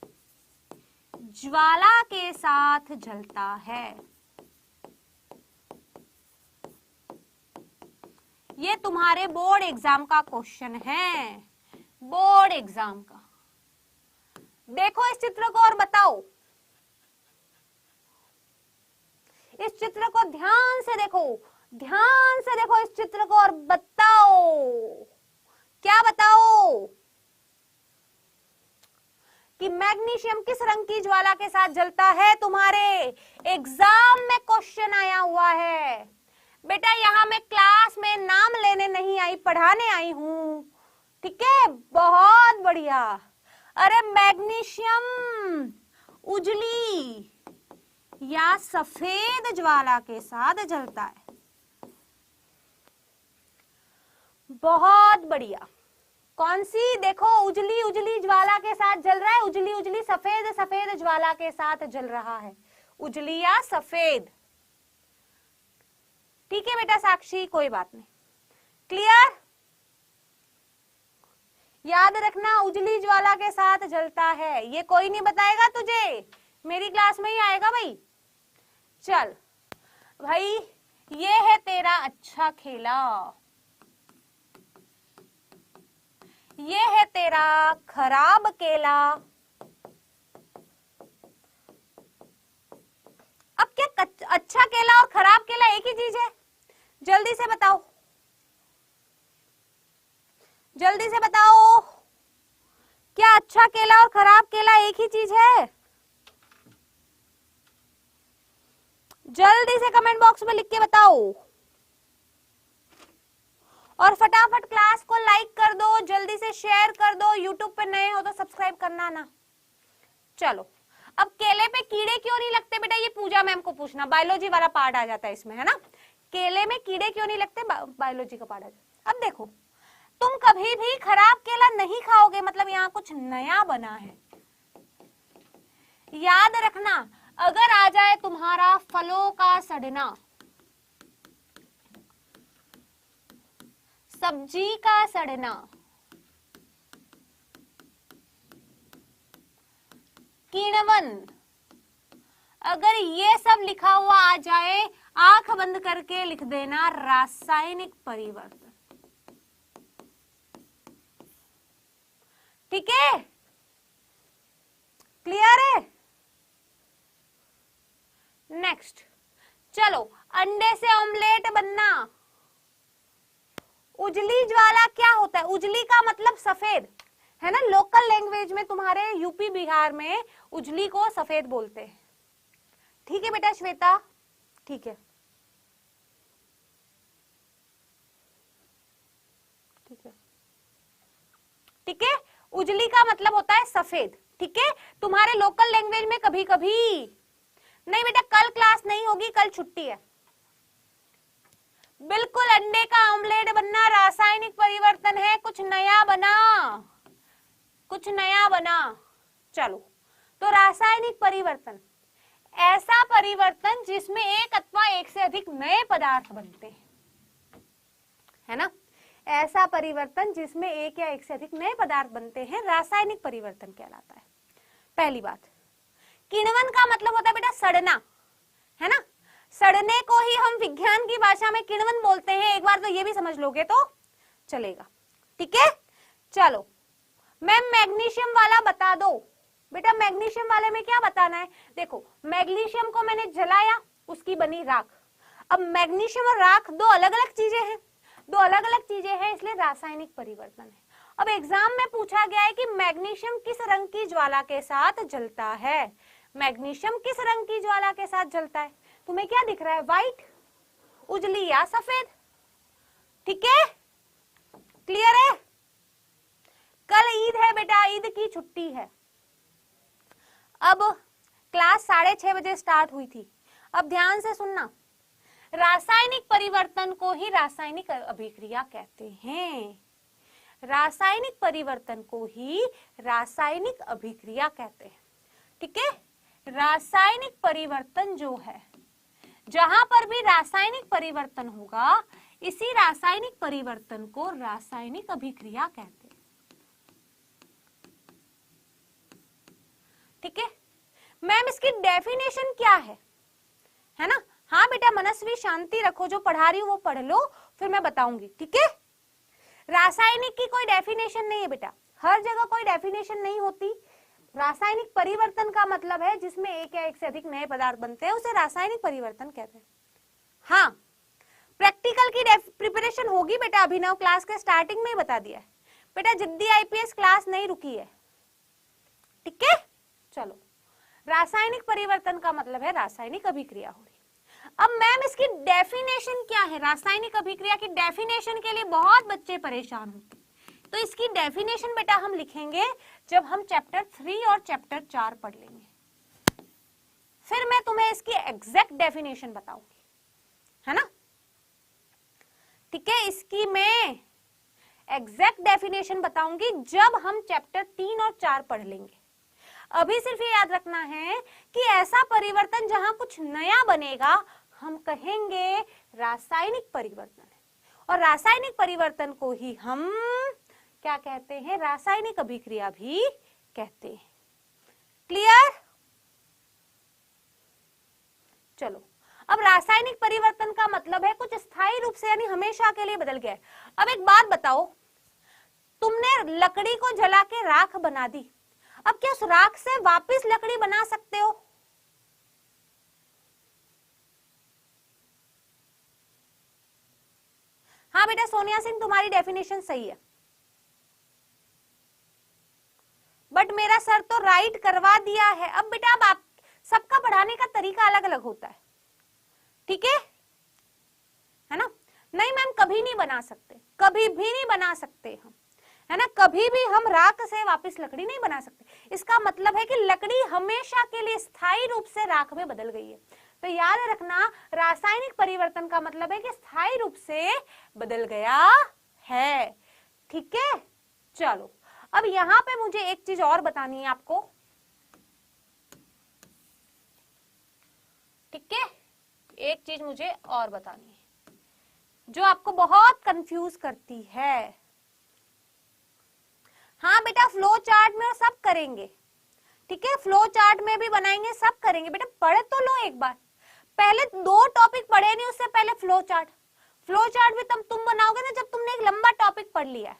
A: ज्वाला के साथ जलता है। ये तुम्हारे बोर्ड एग्जाम का क्वेश्चन है, बोर्ड एग्जाम का। देखो इस चित्र को और बताओ, इस चित्र को ध्यान से देखो, ध्यान से देखो इस चित्र को और बताओ, क्या बताओ कि मैग्नीशियम किस रंग की ज्वाला के साथ जलता है। तुम्हारे एग्जाम में क्वेश्चन आया हुआ है बेटा। यहां मैं क्लास में नाम लेने नहीं आई, पढ़ाने आई हूं, ठीक है, बहुत बढ़िया। अरे मैग्नीशियम उजली या सफेद ज्वाला के साथ जलता है, बहुत बढ़िया। कौन सी, देखो उजली उजली ज्वाला के साथ जल रहा है, उजली उजली सफेद सफेद ज्वाला के साथ जल रहा है, उजली या सफेद। ठीक है बेटा साक्षी, कोई बात नहीं, क्लियर। याद रखना उजली ज्वाला के साथ जलता है, ये कोई नहीं बताएगा तुझे, मेरी क्लास में ही आएगा भाई। चल भाई, ये है तेरा अच्छा खेला, ये है तेरा खराब केला। अब क्या अच्छा केला और खराब केला एक ही चीज है? जल्दी से बताओ, जल्दी से बताओ, क्या अच्छा केला और खराब केला एक ही चीज है? जल्दी से कमेंट बॉक्स में लिख के बताओ, और फटाफट क्लास को लाइक कर दो, जल्दी से शेयर कर दो। यूट्यूब पे नए हो तो सब्सक्राइब करना ना। चलो, अब केले पे कीड़े क्यों नहीं लगते बेटा, ये पूजा मैम को पूछना, बायोलॉजी वाला पार्ट आ जाता है इसमें, है ना। केले में कीड़े क्यों नहीं लगते, बायोलॉजी का पार्ट आ जाता है। अब देखो, तुम कभी भी खराब केला नहीं खाओगे, मतलब यहाँ कुछ नया बना है। याद रखना, अगर आ जाए तुम्हारा फलों का सड़ना, सब्जी का सड़ना, किण्वन, अगर ये सब लिखा हुआ आ जाए, आंख बंद करके लिख देना रासायनिक परिवर्तन। ठीक है, क्लियर है। नेक्स्ट, चलो, अंडे से ऑमलेट बनना। उजली ज्वाला क्या होता है, उजली का मतलब सफेद, है ना। लोकल लैंग्वेज में तुम्हारे यूपी बिहार में उजली को सफेद बोलते हैं। ठीक है बेटा श्वेता, ठीक है, ठीक है, ठीक है। उजली का मतलब होता है सफेद, ठीक है। तुम्हारे लोकल लैंग्वेज में कभी कभी नहीं बेटा, कल क्लास नहीं होगी, कल छुट्टी है। बिल्कुल, अंडे का ऑमलेट बनना रासायनिक परिवर्तन है, कुछ नया बना, कुछ नया बना। चलो, तो रासायनिक परिवर्तन ऐसा परिवर्तन जिसमें एक अथवा एक से अधिक नए पदार्थ बनते हैं, है ना। ऐसा परिवर्तन जिसमें एक या एक से अधिक नए पदार्थ बनते हैं रासायनिक परिवर्तन कहलाता है। पहली बात, किण्वन का मतलब होता है बेटा सड़ना, है ना। सड़ने को ही हम विज्ञान की भाषा में किण्वन बोलते हैं। एक बार तो ये भी समझ लोगे तो चलेगा, ठीक है। चलो मैम मैग्नीशियम वाला बता दो। बेटा मैग्नीशियम वाले में क्या बताना है, देखो मैग्नीशियम को मैंने जलाया, उसकी बनी राख। अब मैग्नीशियम और राख दो अलग अलग चीजें हैं, दो अलग अलग चीजें हैं, इसलिए रासायनिक परिवर्तन है। अब एग्जाम में पूछा गया है कि मैग्नीशियम किस रंग की ज्वाला के साथ जलता है। मैग्नीशियम किस रंग की ज्वाला के साथ जलता है, तुम्हें क्या दिख रहा है, व्हाइट, उजली या सफेद, ठीक है, क्लियर है। कल ईद है बेटा, ईद की छुट्टी है। अब क्लास 6:30 बजे स्टार्ट हुई थी। अब ध्यान से सुनना, रासायनिक परिवर्तन को ही रासायनिक अभिक्रिया कहते हैं। रासायनिक परिवर्तन को ही रासायनिक अभिक्रिया कहते हैं, ठीक है। रासायनिक परिवर्तन जो है, जहां पर भी रासायनिक परिवर्तन होगा, इसी रासायनिक परिवर्तन को रासायनिक अभिक्रिया कहते हैं, ठीक है। मैम इसकी डेफिनेशन क्या है ना। हाँ बेटा मनस्वी शांति रखो, जो पढ़ा रही हूँ वो पढ़ लो, फिर मैं बताऊंगी, ठीक है। रासायनिक की कोई डेफिनेशन नहीं है बेटा, हर जगह कोई डेफिनेशन नहीं होती। रासायनिक परिवर्तन का मतलब है जिसमें एक या एक से अधिक नए पदार्थ बनते हैं, उसे रासायनिक परिवर्तन कहते हैं। हाँ, प्रैक्टिकल की प्रिपरेशन होगी बेटा, अभिनव क्लास के स्टार्टिंग में ही बता दिया है बेटा। जिद्दी आईपीएस क्लास नहीं रुकी है, ठीक है। चलो, रासायनिक परिवर्तन का मतलब है रासायनिक अभिक्रिया हो रही। अब मैम इसकी डेफिनेशन क्या है, रासायनिक अभिक्रिया की डेफिनेशन के लिए बहुत बच्चे परेशान होते, तो इसकी डेफिनेशन बेटा हम लिखेंगे जब हम चैप्टर 3 और चैप्टर 4 पढ़ लेंगे, फिर मैं तुम्हें इसकी एग्जैक्ट डेफिनेशन बताऊंगी, है ना, ठीक है। इसकी मैं एग्जैक्ट डेफिनेशन बताऊंगी जब हम चैप्टर 3 और 4 पढ़ लेंगे। अभी सिर्फ ये याद रखना है कि ऐसा परिवर्तन जहां कुछ नया बनेगा हम कहेंगे रासायनिक परिवर्तन है, और रासायनिक परिवर्तन को ही हम क्या कहते हैं, रासायनिक अभिक्रिया भी कहते हैं। क्लियर। चलो, अब रासायनिक परिवर्तन का मतलब है कुछ स्थायी रूप से यानी हमेशा के लिए बदल गया है। अब एक बात बताओ, तुमने लकड़ी को जला के राख बना दी, अब क्या उस राख से वापस लकड़ी बना सकते हो? हाँ बेटा सोनिया सिंह, तुम्हारी डेफिनेशन सही है, बट मेरा सर तो राइट करवा दिया है। अब बेटा अब आप सबका पढ़ाने का तरीका अलग अलग होता है, ठीक है ना। नहीं मैम कभी नहीं बना सकते, कभी भी नहीं बना सकते हम, है ना, कभी भी हम राख से वापस लकड़ी नहीं बना सकते। इसका मतलब है कि लकड़ी हमेशा के लिए स्थायी रूप से राख में बदल गई है। तो याद रखना, रासायनिक परिवर्तन का मतलब है कि स्थायी रूप से बदल गया है, ठीक है। चलो, अब यहां पे मुझे एक चीज और बतानी है आपको, ठीक है। एक चीज मुझे और बतानी है जो आपको बहुत कंफ्यूज करती है। हाँ बेटा, फ्लो चार्ट में सब करेंगे, ठीक है, फ्लो चार्ट में भी बनाएंगे, सब करेंगे बेटा। पढ़ तो लो एक बार, पहले 2 टॉपिक पढ़े नहीं, उससे पहले फ्लो चार्ट भी तब तुम बनाओगे ना जब तुमने एक लंबा टॉपिक पढ़ लिया है।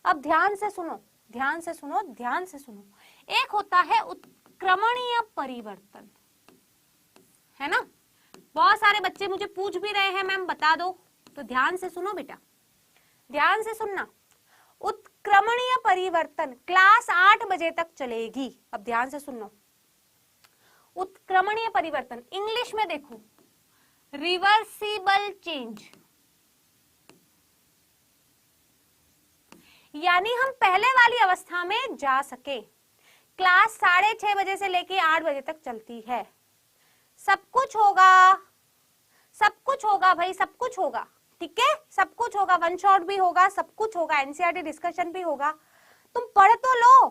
A: अब ध्यान से सुनो, ध्यान से सुनो, ध्यान से सुनो। एक होता है उत्क्रमणीय परिवर्तन, है ना। बहुत सारे बच्चे मुझे पूछ भी रहे हैं मैम बता दो, तो ध्यान से सुनो बेटा, ध्यान से सुनना। उत्क्रमणीय परिवर्तन क्लास 8 बजे तक चलेगी। अब ध्यान से सुनो, उत्क्रमणीय परिवर्तन इंग्लिश में देखो, रिवर्सिबल चेंज, यानी हम पहले वाली अवस्था में जा सके। क्लास 6:30 बजे से लेके 8 बजे तक चलती है। सब कुछ होगा, सब कुछ होगा भाई, सब कुछ होगा, ठीक है, सब कुछ होगा, वन शॉट भी होगा, सब कुछ होगा, एनसीईआरटी डिस्कशन भी होगा। तुम पढ़ तो लो,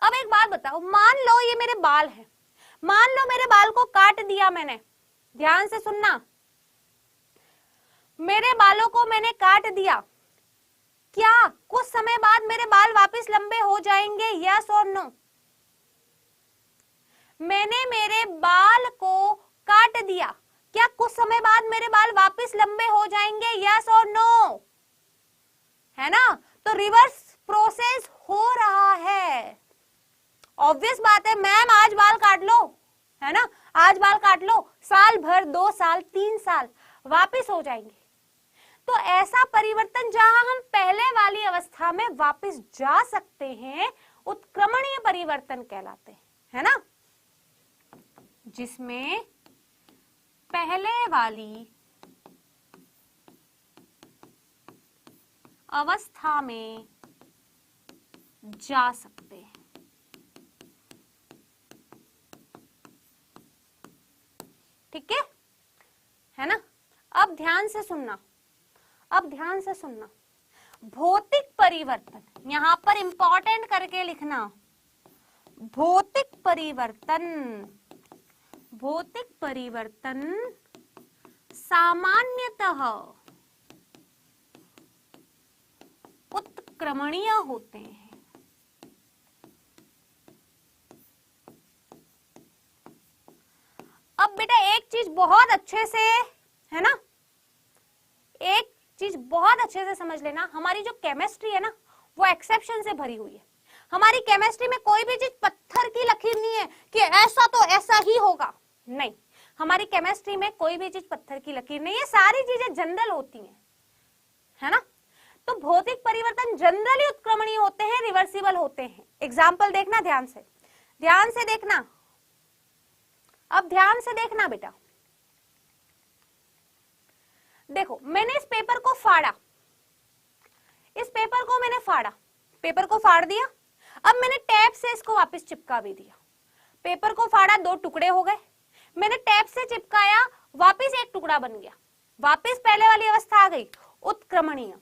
A: अब एक बात बताओ, मान लो ये मेरे बाल हैं, मान लो मेरे बाल को काट दिया मैंने, ध्यान से सुनना, मेरे बालों को मैंने काट दिया, क्या कुछ समय बाद मेरे बाल वापस लंबे हो जाएंगे, यस और नो? मैंने मेरे बाल को काट दिया, क्या कुछ समय बाद मेरे बाल वापस लंबे हो जाएंगे, यस और नो? है ना? तो रिवर्स प्रोसेस हो रहा है। ऑब्वियस बात है, मैम आज बाल काट लो, है ना, आज बाल काट लो, साल भर, 2 साल, 3 साल वापस हो जाएंगे। तो ऐसा परिवर्तन जहां हम पहले वाली अवस्था में वापस जा सकते हैं, उत्क्रमणीय परिवर्तन कहलाते हैं, है ना, जिसमें पहले वाली अवस्था में जा सकते हैं। ठीक है ना? अब ध्यान से सुनना, अब ध्यान से सुनना, भौतिक परिवर्तन, यहां पर इंपॉर्टेंट करके लिखना, भौतिक परिवर्तन, भौतिक परिवर्तन सामान्यतः उत्क्रमणीय होते हैं। अब बेटा एक चीज बहुत अच्छे से, है ना, एक चीज बहुत अच्छे से समझ लेना, हमारी जो केमिस्ट्री है ना वो एक्सेप्शन से भरी हुई है। हमारी केमिस्ट्री में कोई भी चीज पत्थर की लकीर नहीं है कि ऐसा तो ऐसा ही होगा, नहीं, हमारी केमिस्ट्री में कोई भी चीज पत्थर की लकीर नहीं है, सारी चीजें जनरल होती हैं, है ना। तो भौतिक परिवर्तन जनरली उत्क्रमणीय होते हैं, रिवर्सिबल होते हैं। एग्जाम्पल देखना ध्यान से, ध्यान से देखना, अब ध्यान से देखना बेटा, देखो मैंने इस पेपर को फाड़ा, इस पेपर को मैंने फाड़ा, पेपर को फाड़ दिया, अब मैंने टैप से इसको वापस चिपका भी दिया, पेपर को फाड़ा, 2 टुकड़े हो गए, मैंने टैप से चिपकाया, वापस एक टुकड़ा बन गया, वापस पहले वाली अवस्था आ गई, उत्क्रमणीय।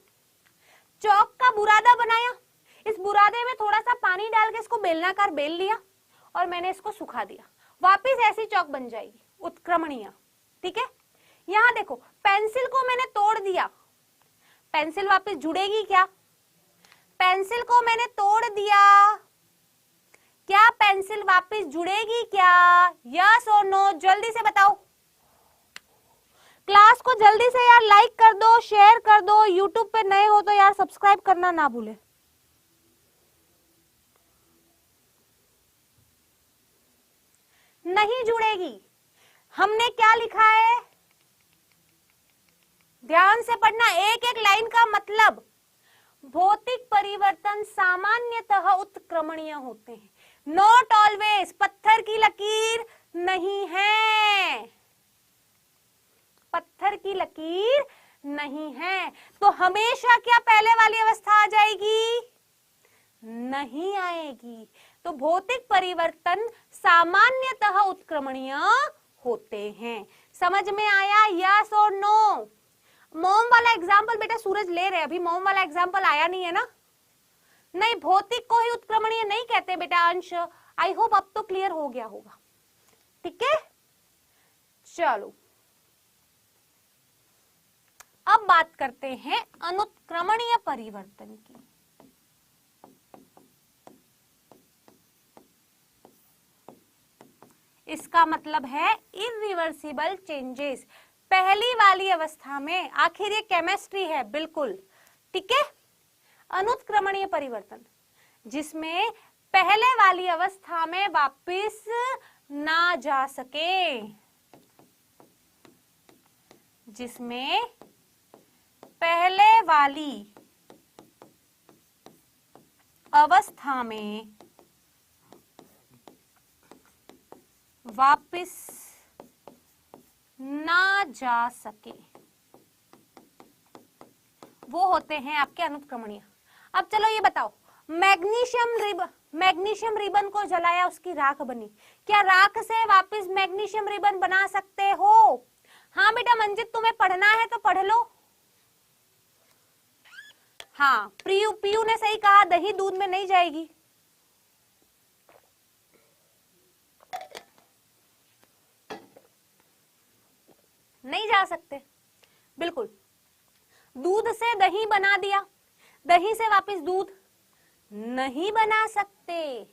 A: चौक का बुरादा बनाया, इस बुरादे में थोड़ा सा पानी डाल के इसको बेलनाकार बेल लिया और मैंने इसको सुखा दिया, वापस ऐसी चौक बन जाएगी, उत्क्रमणीय। ठीक है, यहां देखो पेंसिल को मैंने तोड़ दिया, पेंसिल वापस जुड़ेगी क्या? पेंसिल को मैंने तोड़ दिया, क्या पेंसिल वापस जुड़ेगी क्या? यस और नो, जल्दी से बताओ। क्लास को जल्दी से यार लाइक कर दो, शेयर कर दो, यूट्यूब पे नए हो तो यार सब्सक्राइब करना ना भूले। नहीं जुड़ेगी। हमने क्या लिखा है, ध्यान से पढ़ना, एक एक लाइन का मतलब। भौतिक परिवर्तन सामान्यतः उत्क्रमणीय होते हैं, नॉट ऑलवेज, पत्थर की लकीर नहीं है, पत्थर की लकीर नहीं है। तो हमेशा क्या पहले वाली अवस्था आ जाएगी? नहीं आएगी। तो भौतिक परिवर्तन सामान्यतः उत्क्रमणीय होते हैं। समझ में आया? यस और नो? मोम वाला एग्जाम्पल बेटा सूरज ले रहे, अभी मोम वाला एग्जाम्पल आया नहीं है ना? नहीं, भौतिक को ही उत्क्रमणीय नहीं कहते बेटा अंश। आई होप अब तो क्लियर हो गया होगा। ठीक है, चलो अब बात करते हैं अनुत्क्रमणीय परिवर्तन की। इसका मतलब है इरिवर्सिबल चेंजेस। पहली वाली अवस्था में, आखिर ये केमिस्ट्री है बिल्कुल, ठीक है। अनुत्क्रमणीय परिवर्तन जिसमें पहले वाली अवस्था में वापस ना जा सके, जिसमें पहले वाली अवस्था में वापस ना जा सके, वो होते हैं आपके अनुत्क्रमणीय। अब चलो ये बताओ, मैग्नीशियम रिबन को जलाया, उसकी राख बनी, क्या राख से वापस मैग्नीशियम रिबन बना सकते हो? हाँ बेटा मंजित, तुम्हें पढ़ना है तो पढ़ लो। हाँ, पीयू ने सही कहा, दही दूध में नहीं जाएगी। नहीं जा सकते, बिल्कुल। दूध से दही बना दिया, दही से वापस दूध नहीं बना सकते।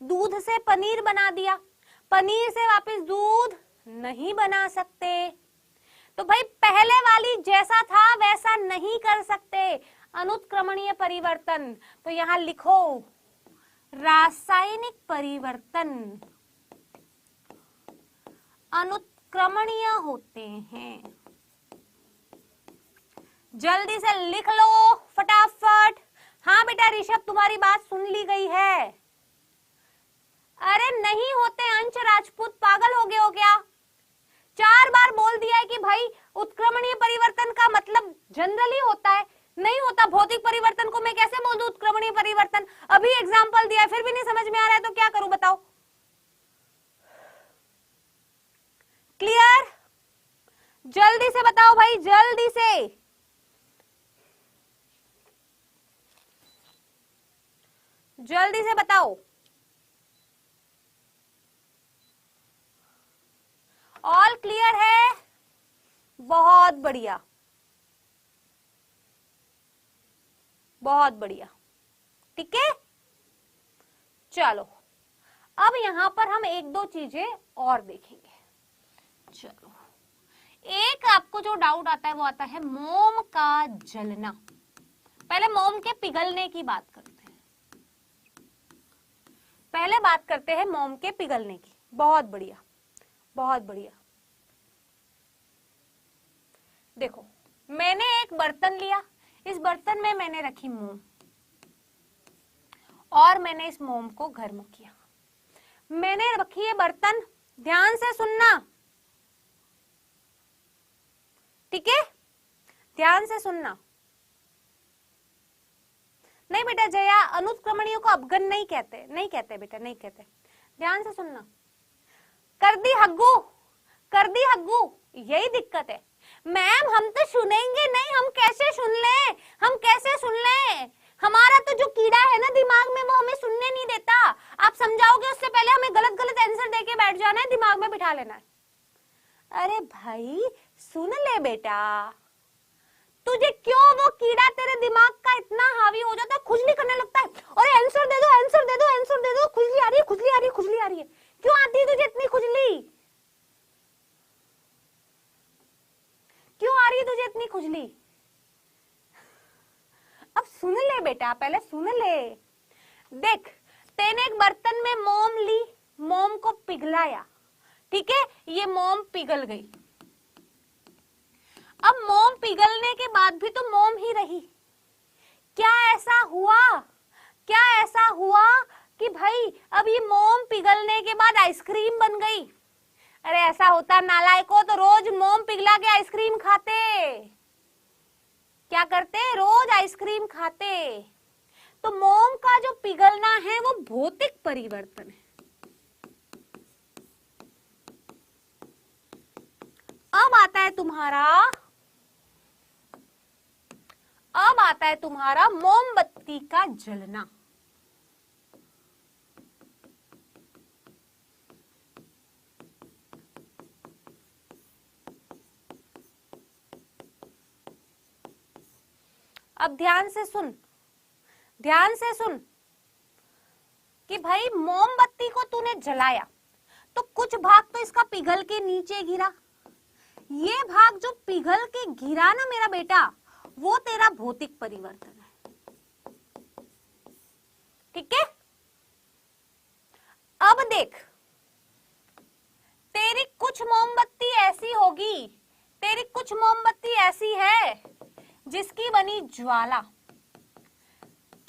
A: दूध से पनीर बना दिया, पनीर से वापस दूध नहीं बना सकते। तो भाई पहले वाली जैसा था वैसा नहीं कर सकते, अनुत्क्रमणीय परिवर्तन। तो यहां लिखो रासायनिक परिवर्तन अनुत्क्रमणीय होते हैं। जल्दी से लिख लो फटाफट। हाँ बेटा ऋषभ तुम्हारी बात सुन ली गई है। अरे नहीं होते अंश राजपूत, पागल हो गए हो क्या? 4 बार बोल दिया है कि भाई उत्क्रमणीय परिवर्तन का मतलब जनरली होता है, नहीं होता। भौतिक परिवर्तन को मैं कैसे बोल दूं उत्क्रमणीय परिवर्तन? अभी एग्जांपल दिया है फिर भी नहीं समझ में आ रहा है तो क्या करूं बताओ? क्लियर? जल्दी से बताओ भाई, जल्दी से। जल्दी से बताओ। ऑल क्लियर है? बहुत बढ़िया, बहुत बढ़िया, ठीक है। चलो अब यहां पर हम एक दो चीजें और देखेंगे। चलो, एक आपको जो डाउट आता है वो आता है मोम का जलना। पहले मोम के पिघलने की बात करते हैं, पहले बात करते हैं मोम के पिघलने की। बहुत बढ़िया, बहुत बढ़िया। देखो मैंने एक बर्तन लिया, इस बर्तन में मैंने रखी मोम और मैंने इस मोम को गर्म किया। मैंने रखी है बर्तन, ध्यान से सुनना, ठीक है, ध्यान से सुनना। नहीं बेटा जया, अनुत्क्रमणीय को अपघन नहीं कहते, नहीं कहते बेटा, नहीं कहते। ध्यान से सुनना। कर दी हग्गू, कर दी हग्गू, यही दिक्कत है। मैम हम तो सुनेंगे नहीं, हम कैसे सुन ले, हम कैसे सुन ले? हमारा तो जो कीड़ा है ना दिमाग में वो हमें सुनने नहीं देता। आप समझाओगे उससे पहले हमें गलत गलत आंसर देके बैठ जाना है, दिमाग में बिठा लेना है। अरे भाई सुन ले बेटा, तुझे क्यों वो कीड़ा तेरे दिमाग का इतना हावी हो जाता है, खुजली करने लगता है। और आंसर दे दो, आंसर दे दो, आंसर दे दो, खुजली आ रही है, खुजली आ रही है, खुजली आ रही है। क्यों आती है तुझे इतनी खुजली? क्यों आ रही है तुझे इतनी खुजली? अब सुन ले बेटा, पहले सुन ले। देख, तेने एक बर्तन में मोम ली, मोम को पिघलाया, ठीक है, ये मोम पिघल गई। अब मोम पिघलने के बाद भी तो मोम ही रही। क्या ऐसा हुआ, क्या ऐसा हुआ कि भाई अब ये मोम पिघलने के बाद आइसक्रीम बन गई? अरे ऐसा होता नालायकों तो रोज मोम पिघला के आइसक्रीम खाते। क्या करते? रोज आइसक्रीम खाते। तो मोम का जो पिघलना है वो भौतिक परिवर्तन है। अब आता है तुम्हारा, अब आता है तुम्हारा मोमबत्ती का जलना। अब ध्यान से सुन, ध्यान से सुन कि भाई मोमबत्ती को तूने जलाया तो कुछ भाग तो इसका पिघल के नीचे गिरा। ये भाग जो पिघल के गिरा ना मेरा बेटा, वो तेरा भौतिक परिवर्तन है, ठीक है। अब देख, तेरी कुछ मोमबत्ती ऐसी होगी, तेरी कुछ मोमबत्ती ऐसी है जिसकी बनी ज्वाला।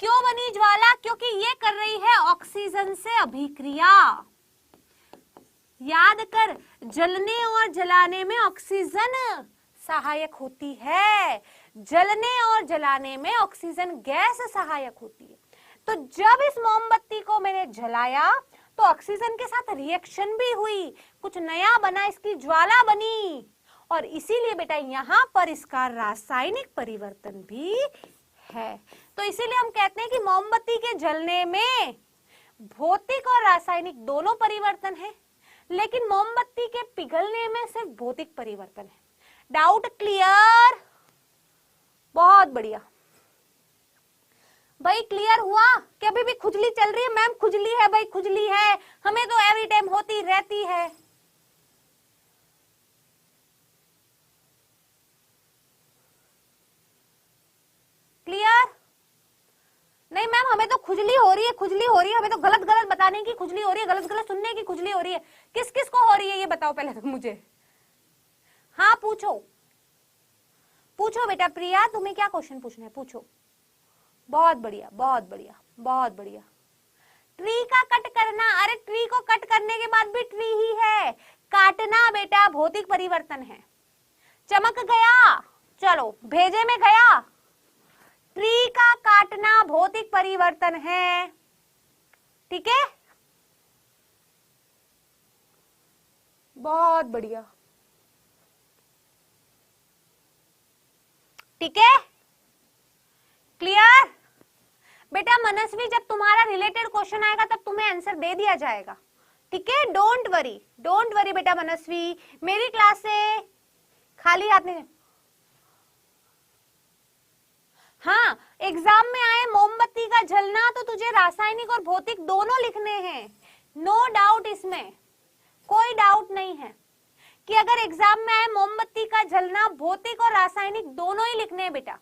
A: क्यों बनी ज्वाला? क्योंकि ये कर रही है ऑक्सीजन से अभिक्रिया। याद कर, जलने और जलाने में ऑक्सीजन सहायक होती है, जलने और जलाने में ऑक्सीजन गैस सहायक होती है। तो जब इस मोमबत्ती को मैंने जलाया तो ऑक्सीजन के साथ रिएक्शन भी हुई, कुछ नया बना, इसकी ज्वाला बनी, और इसीलिए बेटा यहाँ पर इसका रासायनिक परिवर्तन भी है। तो इसीलिए हम कहते हैं कि मोमबत्ती के जलने में भौतिक और रासायनिक दोनों परिवर्तन है, लेकिन मोमबत्ती के पिघलने में सिर्फ भौतिक परिवर्तन है। Doubt clear? बहुत बढ़िया भाई, क्लियर हुआ कि अभी भी खुजली चल रही है? मैम खुजली है भाई, खुजली है, हमें तो एवरी टाइम होती रहती है। क्लियर? नहीं मैम, हमें तो खुजली हो रही है, खुजली हो रही है, हमें तो गलत गलत बताने की खुजली हो रही है, गलत गलत सुनने की खुजली हो रही है। किस किस को हो रही है ये बताओ पहले तो मुझे। हाँ पूछो पूछो बेटा, प्रिया तुम्हें क्या क्वेश्चन पूछना है, पूछो। बहुत बढ़िया बहुत बढ़िया बहुत बढ़िया। ट्री का कट करना, अरे ट्री को कट करने के बाद भी ट्री ही है, काटना बेटा भौतिक परिवर्तन है। चमक गया, चलो भेजे में गया, ट्री का काटना भौतिक परिवर्तन है, ठीक है, बहुत बढ़िया, ठीक है, क्लियर? बेटा मनस्वी, जब तुम्हारा रिलेटेड क्वेश्चन आएगा तब तुम्हें आंसर दे दिया जाएगा, ठीक है, डोंट वरी बेटा मनस्वी, मेरी क्लास से खाली हाथ नहीं। हाँ, एग्जाम में आए मोमबत्ती का जलना तो तुझे रासायनिक और भौतिक दोनों लिखने हैं, नो डाउट, इसमें कोई डाउट नहीं है कि अगर एग्जाम में आए मोमबत्ती का जलना, भौतिक और रासायनिक दोनों ही लिखने हैं बेटा,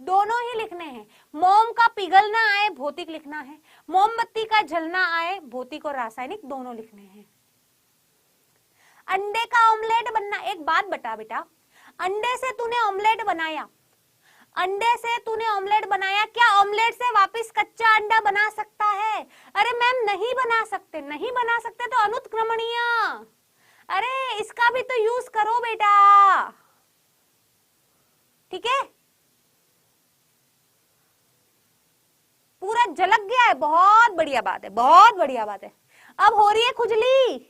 A: दोनों ही लिखने हैं। मोम का पिघलना आए भौतिक लिखना है, मोमबत्ती का जलना आए भौतिक और रासायनिक दोनों लिखने हैं। अंडे का ऑमलेट बनना, एक बात बता बेटा, अंडे से तूने ऑमलेट बनाया, अंडे से तूने ऑमलेट बनाया, क्या ऑमलेट से वापस कच्चा अंडा बना सकता है? अरे मैम नहीं बना सकते, नहीं बना सकते तो अनुत्क्रमणीय, अरे इसका भी तो यूज करो बेटा, ठीक है, पूरा झलक गया है, बहुत बढ़िया बात है, बहुत बढ़िया बात है। अब हो रही है खुजली?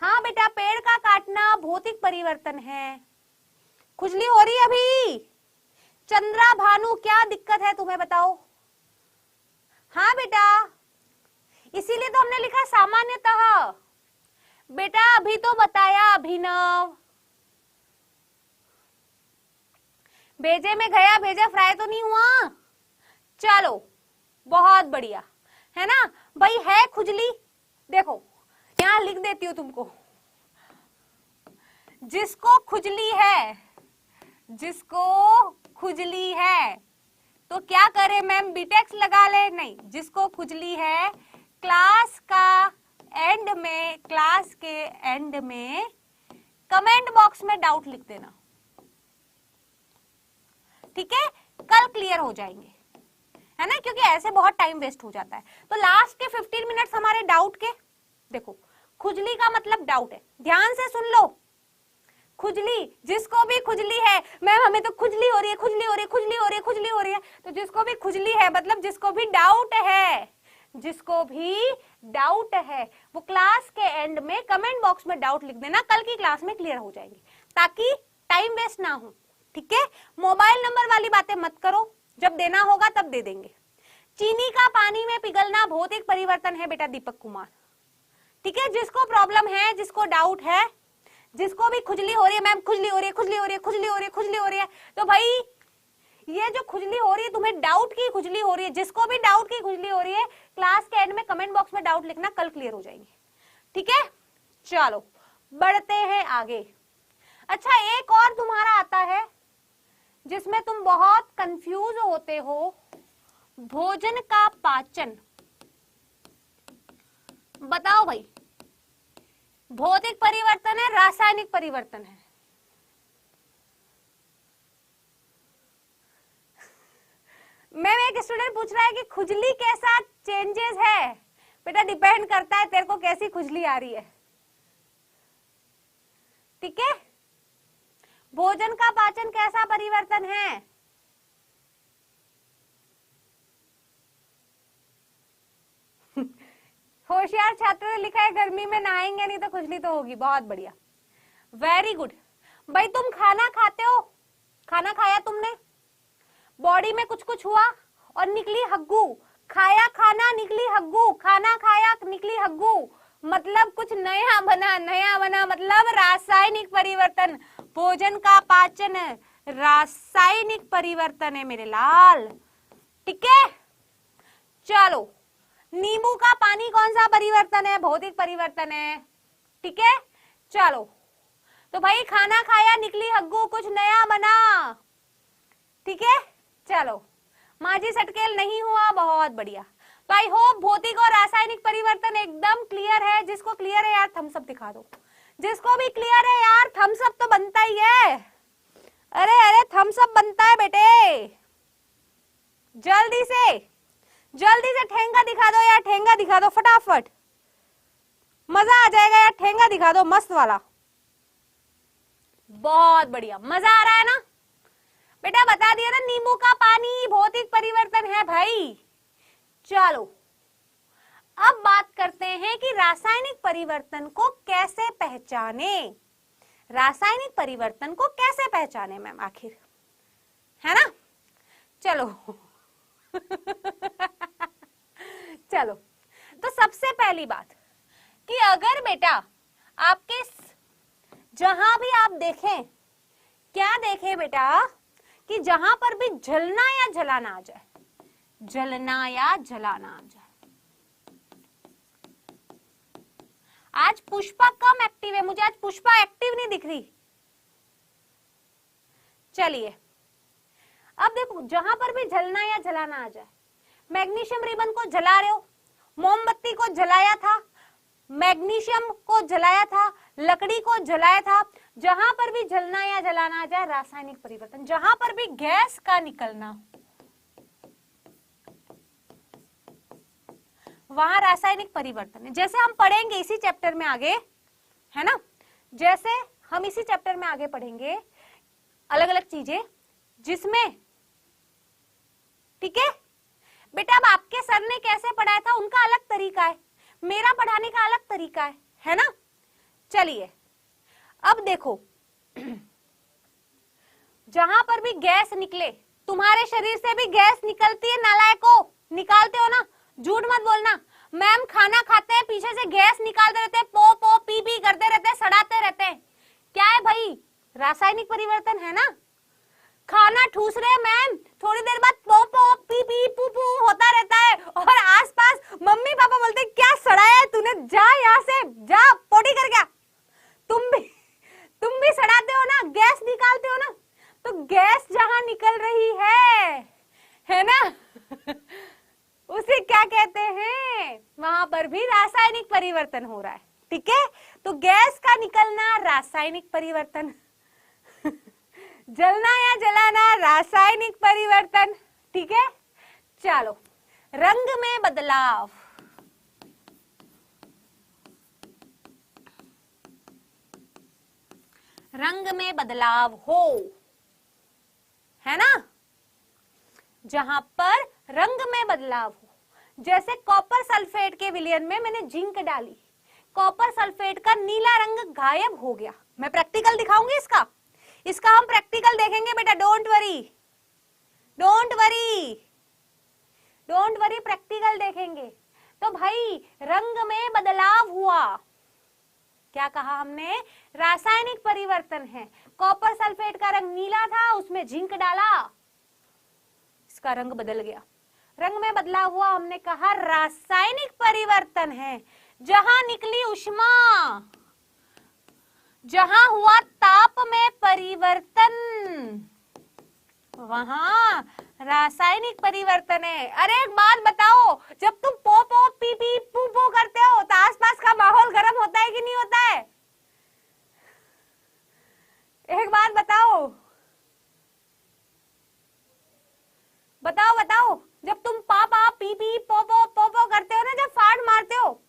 A: हाँ बेटा, पेड़ का काटना भौतिक परिवर्तन है, खुजली हो रही है अभी? चंद्रा भानु, क्या दिक्कत है तुम्हें बताओ? हाँ बेटा, इसीलिए तो हमने लिखा सामान्यतः, बेटा अभी तो बताया अभिनव, भेजे में गया, भेजा फ्राई तो नहीं हुआ, चलो बहुत बढ़िया है ना भाई। है खुजली, देखो यहां लिख देती हूं तुमको, जिसको खुजली है, जिसको खुजली है तो क्या करे मैम, बीटेक्स लगा ले? नहीं, जिसको खुजली है क्लास का एंड में, क्लास के एंड में कमेंट बॉक्स में डाउट लिख देना, ठीक है, कल क्लियर हो जाएंगे, है ना, क्योंकि ऐसे बहुत टाइम वेस्ट हो जाता है। तो लास्ट के 15 मिनट्स हमारे डाउट के, देखो खुजली का मतलब डाउट है, ध्यान से सुन लो, खुजली, जिसको भी खुजली है, मैम हमें तो खुजली हो रही है, खुजली हो रही है, खुजली हो रही है, खुजली हो रही है, तो जिसको भी खुजली है मतलब जिसको भी डाउट है, जिसको भी डाउट है वो क्लास के एंड में कमेंट बॉक्स में डाउट लिख देना, कल की क्लास में क्लियर हो जाएंगे, ताकि टाइम वेस्ट ना हो, ठीक है। मोबाइल नंबर वाली बातें मत करो, जब देना होगा तब दे देंगे। चीनी का पानी में पिघलना भौतिक परिवर्तन है बेटा दीपक कुमार, ठीक है, जिसको प्रॉब्लम है, जिसको डाउट है, जिसको भी खुजली हो रही है, मैम खुजली हो रही है, खुजली हो रही है, खुजली हो रही है, खुजली हो रही है, तो भाई ये जो खुजली हो रही है तुम्हें डाउट की खुजली हो रही है, जिसको भी डाउट की खुजली हो रही है क्लास के एंड में कमेंट बॉक्स में डाउट लिखना, कल क्लियर हो जाएंगे, ठीक है। चलो बढ़ते हैं आगे। अच्छा, एक और तुम्हारा आता है जिसमें तुम बहुत कंफ्यूज होते हो, भोजन का पाचन, बताओ भाई भौतिक परिवर्तन है रासायनिक परिवर्तन है? मैम एक स्टूडेंट पूछ रहा है कि खुजली के साथ चेंजेस है, बेटा डिपेंड करता है तेरे को कैसी खुजली आ रही है, ठीक है। भोजन का पाचन कैसा परिवर्तन है? होशियार छात्र ने लिखा है गर्मी में नहाएंगे नहीं तो खुजली तो होगी, बहुत बढ़िया, वेरी गुड। भाई तुम खाना खाते हो, खाना खाया तुमने, बॉडी में कुछ कुछ हुआ और निकली हग्गू, खाया खाना निकली हग्गू, खाना खाया निकली हग्गू, मतलब कुछ नया बना, नया बना मतलब रासायनिक परिवर्तन। भोजन का पाचन रासायनिक परिवर्तन है मेरे लाल, ठीक है। चलो, नींबू का पानी कौन सा परिवर्तन है? भौतिक परिवर्तन है, ठीक है। चलो, तो भाई खाना खाया निकली हग्गू, कुछ नया बना, ठीक है। चलो, माझी सटकेल नहीं हुआ, बहुत बढ़िया। तो आई होप भौतिक और रासायनिक परिवर्तन एकदम क्लियर है। जिसको क्लियर है यार थम्स अप दिखा दो। जिसको भी क्लियर है यार थम्स अप तो बनता ही है। अरे अरे थम्स अप बनता है बेटे, जल्दी से ठेंगा दिखा दो यार, ठेंगा दिखा दो फटाफट, मजा आ जाएगा यार। ठेंगा दिखा दो मस्त वाला, बहुत बढ़िया, मजा आ रहा है ना बेटा? बता दिया ना, नींबू का पानी भौतिक परिवर्तन है भाई। चलो, अब बात करते हैं कि रासायनिक परिवर्तन को कैसे पहचाने। रासायनिक परिवर्तन को कैसे पहचाने मैम आखिर, है ना? चलो चलो, तो सबसे पहली बात कि अगर बेटा आपके जहां भी आप देखें, क्या देखें बेटा, कि जहां पर भी जलना या जलाना आ जाए, जलना या जलाना आ जाए। आज पुष्पा कम एक्टिव है, मुझे आज पुष्पा एक्टिव नहीं दिख रही। चलिए, अब देखो जहां पर भी जलना या जलाना आ जाए, मैग्नीशियम रिबन को जला रहे हो, मोमबत्ती को जलाया था, मैग्नीशियम को जलाया था, लकड़ी को जलाया था, जहां पर भी जलना या जलाना आ जाए रासायनिक परिवर्तन। जहां पर भी गैस का निकलना वहां रासायनिक परिवर्तन है। जैसे हम पढ़ेंगे इसी चैप्टर में आगे, है ना, जैसे हम इसी चैप्टर में आगे पढ़ेंगे अलग अलग चीजें जिसमें, ठीक है बेटा। अब आपके सर ने कैसे पढ़ाया था उनका अलग तरीका है, मेरा पढ़ाने का अलग तरीका है ना। चलिए, अब देखो जहां पर भी गैस निकले, तुम्हारे शरीर से भी गैस निकलती है नालायको, निकालते हो ना, झूठ मत बोलना। मैम खाना खाते हैं पीछे से गैस निकालते रहते हैं, पो पो पी पी करते रहते हैं, सड़ाते रहते हैं। क्या है भाई? रासायनिक परिवर्तन है ना। खाना ठूस रहे मैम, थोड़ी देर बाद पो पो पी पी पू पू होता रहता है, और आसपास मम्मी पापा बोलते हैं क्या सड़ाया है तूने, जा यहाँ से, जा पोटी कर गया। तुम भी सड़ाते हो ना, गैस निकालते हो ना। तो गैस जहां निकल रही है ना उसे क्या कहते हैं? वहां पर भी रासायनिक परिवर्तन हो रहा है, ठीक है। तो गैस का निकलना रासायनिक परिवर्तन जलना या जलाना रासायनिक परिवर्तन, ठीक है। चलो, रंग में बदलाव, रंग में बदलाव हो, है ना, जहां पर रंग में बदलाव हो। जैसे कॉपर सल्फेट के विलयन में मैंने जिंक डाली, कॉपर सल्फेट का नीला रंग गायब हो गया। मैं प्रैक्टिकल दिखाऊंगी इसका हम प्रैक्टिकल देखेंगे बेटा, don't worry don't worry don't worry, practical देखेंगे। तो भाई रंग में बदलाव हुआ, क्या कहा हमने? रासायनिक परिवर्तन है। कॉपर सल्फेट का रंग नीला था, उसमें जिंक डाला, इसका रंग बदल गया, रंग में बदलाव हुआ, हमने कहा रासायनिक परिवर्तन है। जहां निकली उष्मा, जहां हुआ ताप में परिवर्तन, वहां रासायनिक परिवर्तन है। अरे एक बात बताओ, जब तुम पो पो पी पी पू पू करते हो तो आसपास का माहौल गर्म होता है कि नहीं होता है? एक बात बताओ, बताओ बताओ, जब तुम पा पा पी पी पो पो करते हो ना, जब फाड़ मारते हो,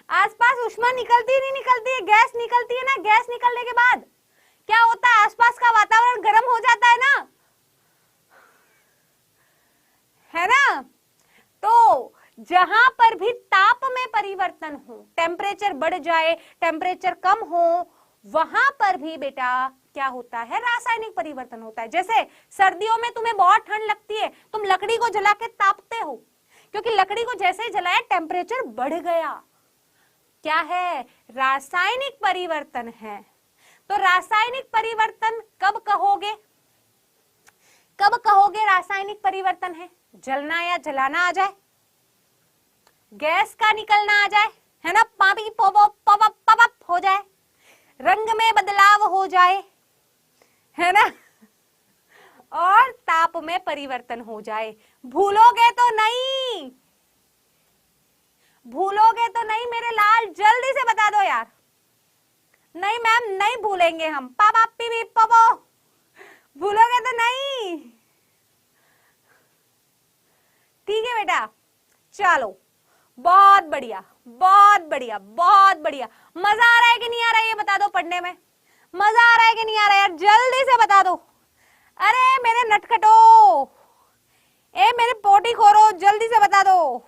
A: आसपास उष्मा निकलती नहीं निकलती है? गैस निकलती है ना। गैस निकलने के बाद क्या होता है? आसपास का वातावरण गर्म हो जाता है ना, है ना। तो जहां पर भी ताप में परिवर्तन हो, टेम्परेचर बढ़ जाए, टेम्परेचर कम हो, वहां पर भी बेटा क्या होता है? रासायनिक परिवर्तन होता है। जैसे सर्दियों में तुम्हें बहुत ठंड लगती है, तुम लकड़ी को जला के तापते हो, क्योंकि लकड़ी को जैसे ही जलाया टेम्परेचर बढ़ गया, क्या है? रासायनिक परिवर्तन है। तो रासायनिक परिवर्तन कब कहोगे? कब कहोगे रासायनिक परिवर्तन है? जलना या जलाना आ जाए, गैस का निकलना आ जाए, है ना, पापी पवप हो जाए, रंग में बदलाव हो जाए, है ना, और ताप में परिवर्तन हो जाए। भूलोगे तो नहीं, भूलोगे तो नहीं मेरे लाल, जल्दी से बता दो यार। नहीं मैम नहीं भूलेंगे हम, पापा पी पवो, भूलोगे तो नहीं। ठीक है बेटा, चलो बहुत बढ़िया बहुत बढ़िया बहुत बढ़िया। मजा आ रहा है कि नहीं आ रहा है ये बता दो, पढ़ने में मजा आ रहा है कि नहीं आ रहा है यार, जल्दी से बता दो। अरे मेरे नटखटो, ए मेरे पोटी खोरो, जल्दी से बता दो।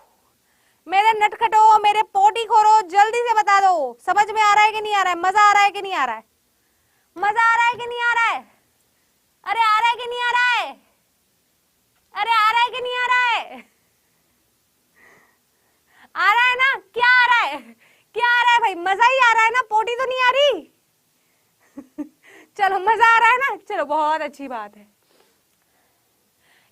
A: मेरे नटखटो, मेरे पोटी खोरो, जल्दी से बता दो। समझ में आ रहा है कि नहीं आ रहा है? मजा आ रहा है कि नहीं आ रहा है? मजा आ रहा है कि नहीं आ रहा है? अरे आ रहा है कि नहीं आ रहा है? अरे आ रहा है कि नहीं आ रहा है? आ रहा है ना? क्या आ रहा है? क्या आ रहा है भाई? मजा ही आ रहा है ना, पोटी तो नहीं आ रही। चलो मजा आ रहा है ना, चलो बहुत अच्छी बात है।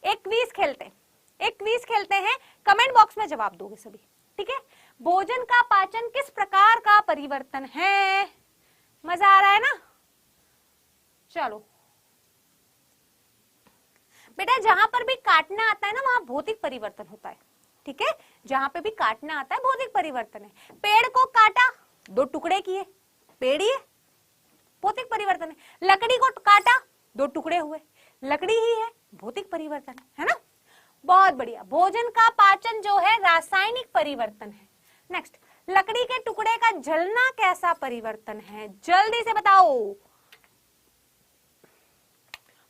A: एक क्विज खेलते हैं, एक क्विज खेलते हैं, कमेंट बॉक्स में जवाब दोगे सभी, ठीक है? भोजन का पाचन किस प्रकार का परिवर्तन है? मजा आ रहा है ना? चलो बेटा, जहां पर भी काटना आता है ना वहां भौतिक परिवर्तन होता है, ठीक है? जहां पे भी काटना आता है भौतिक परिवर्तन है। पेड़ को काटा, दो टुकड़े किए, पेड़ ही है, भौतिक परिवर्तन है। लकड़ी को काटा, दो टुकड़े हुए, लकड़ी ही है, भौतिक परिवर्तन है ना? बहुत बढ़िया। भोजन का पाचन जो है रासायनिक परिवर्तन है। नेक्स्ट, लकड़ी के टुकड़े का जलना कैसा परिवर्तन है? जल्दी से बताओ।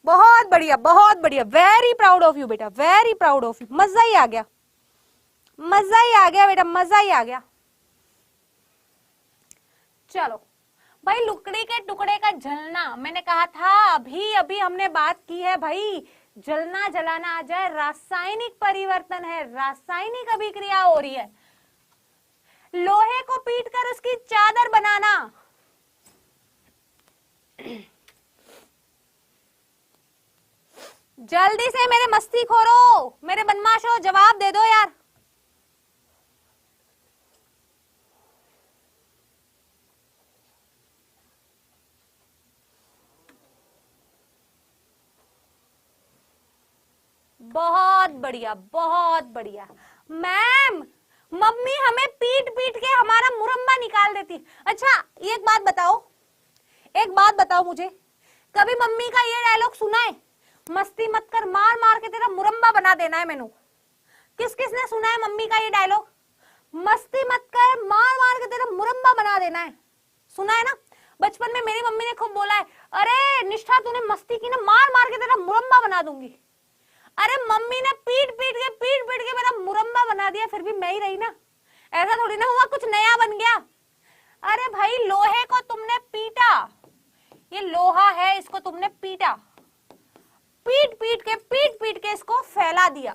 A: बहुत बढ़िया बहुत बढ़िया, वेरी प्राउड ऑफ यू बेटा, वेरी प्राउड ऑफ यू। मजा ही आ गया, मजा ही आ गया बेटा, मजा ही आ गया। चलो भाई, लकड़ी के टुकड़े का जलना, मैंने कहा था अभी अभी हमने बात की है भाई, जलना जलाना आ जाए, रासायनिक परिवर्तन है, रासायनिक अभिक्रिया हो रही है। लोहे को पीटकर उसकी चादर बनाना, जल्दी से मेरे मस्तीखोरो, मेरे बदमाशो, जवाब दे दो यार। बहुत बढ़िया बहुत बढ़िया। मैम, मम्मी हमें पीट पीट के हमारा मुरम्बा निकाल देती। अच्छा एक बात बताओ, एक बात बताओ मुझे, कभी मम्मी का ये डायलॉग सुना है? मस्ती मत कर, मार मार के तेरा मुरम्बा बना देना है मैनू। किस किस ने सुना है मम्मी का ये डायलॉग? मस्ती मत कर, मार मार के तेरा मुरम्बा बना देना है। सुना है ना? बचपन में मेरी मम्मी ने खूब बोला है, अरे निष्ठा तूने मस्ती की ना, मार मार के तेरा मुरम्बा बना दूंगी। अरे मम्मी ने पीट पीट के मेरा मुरम्बा बना दिया, फिर भी मैं ही रही ना, ऐसा थोड़ी ना हुआ कुछ नया बन गया। अरे भाई, लोहे को तुमने पीटा, ये लोहा है, इसको तुमने पीटा, पीट पीट के इसको फैला दिया,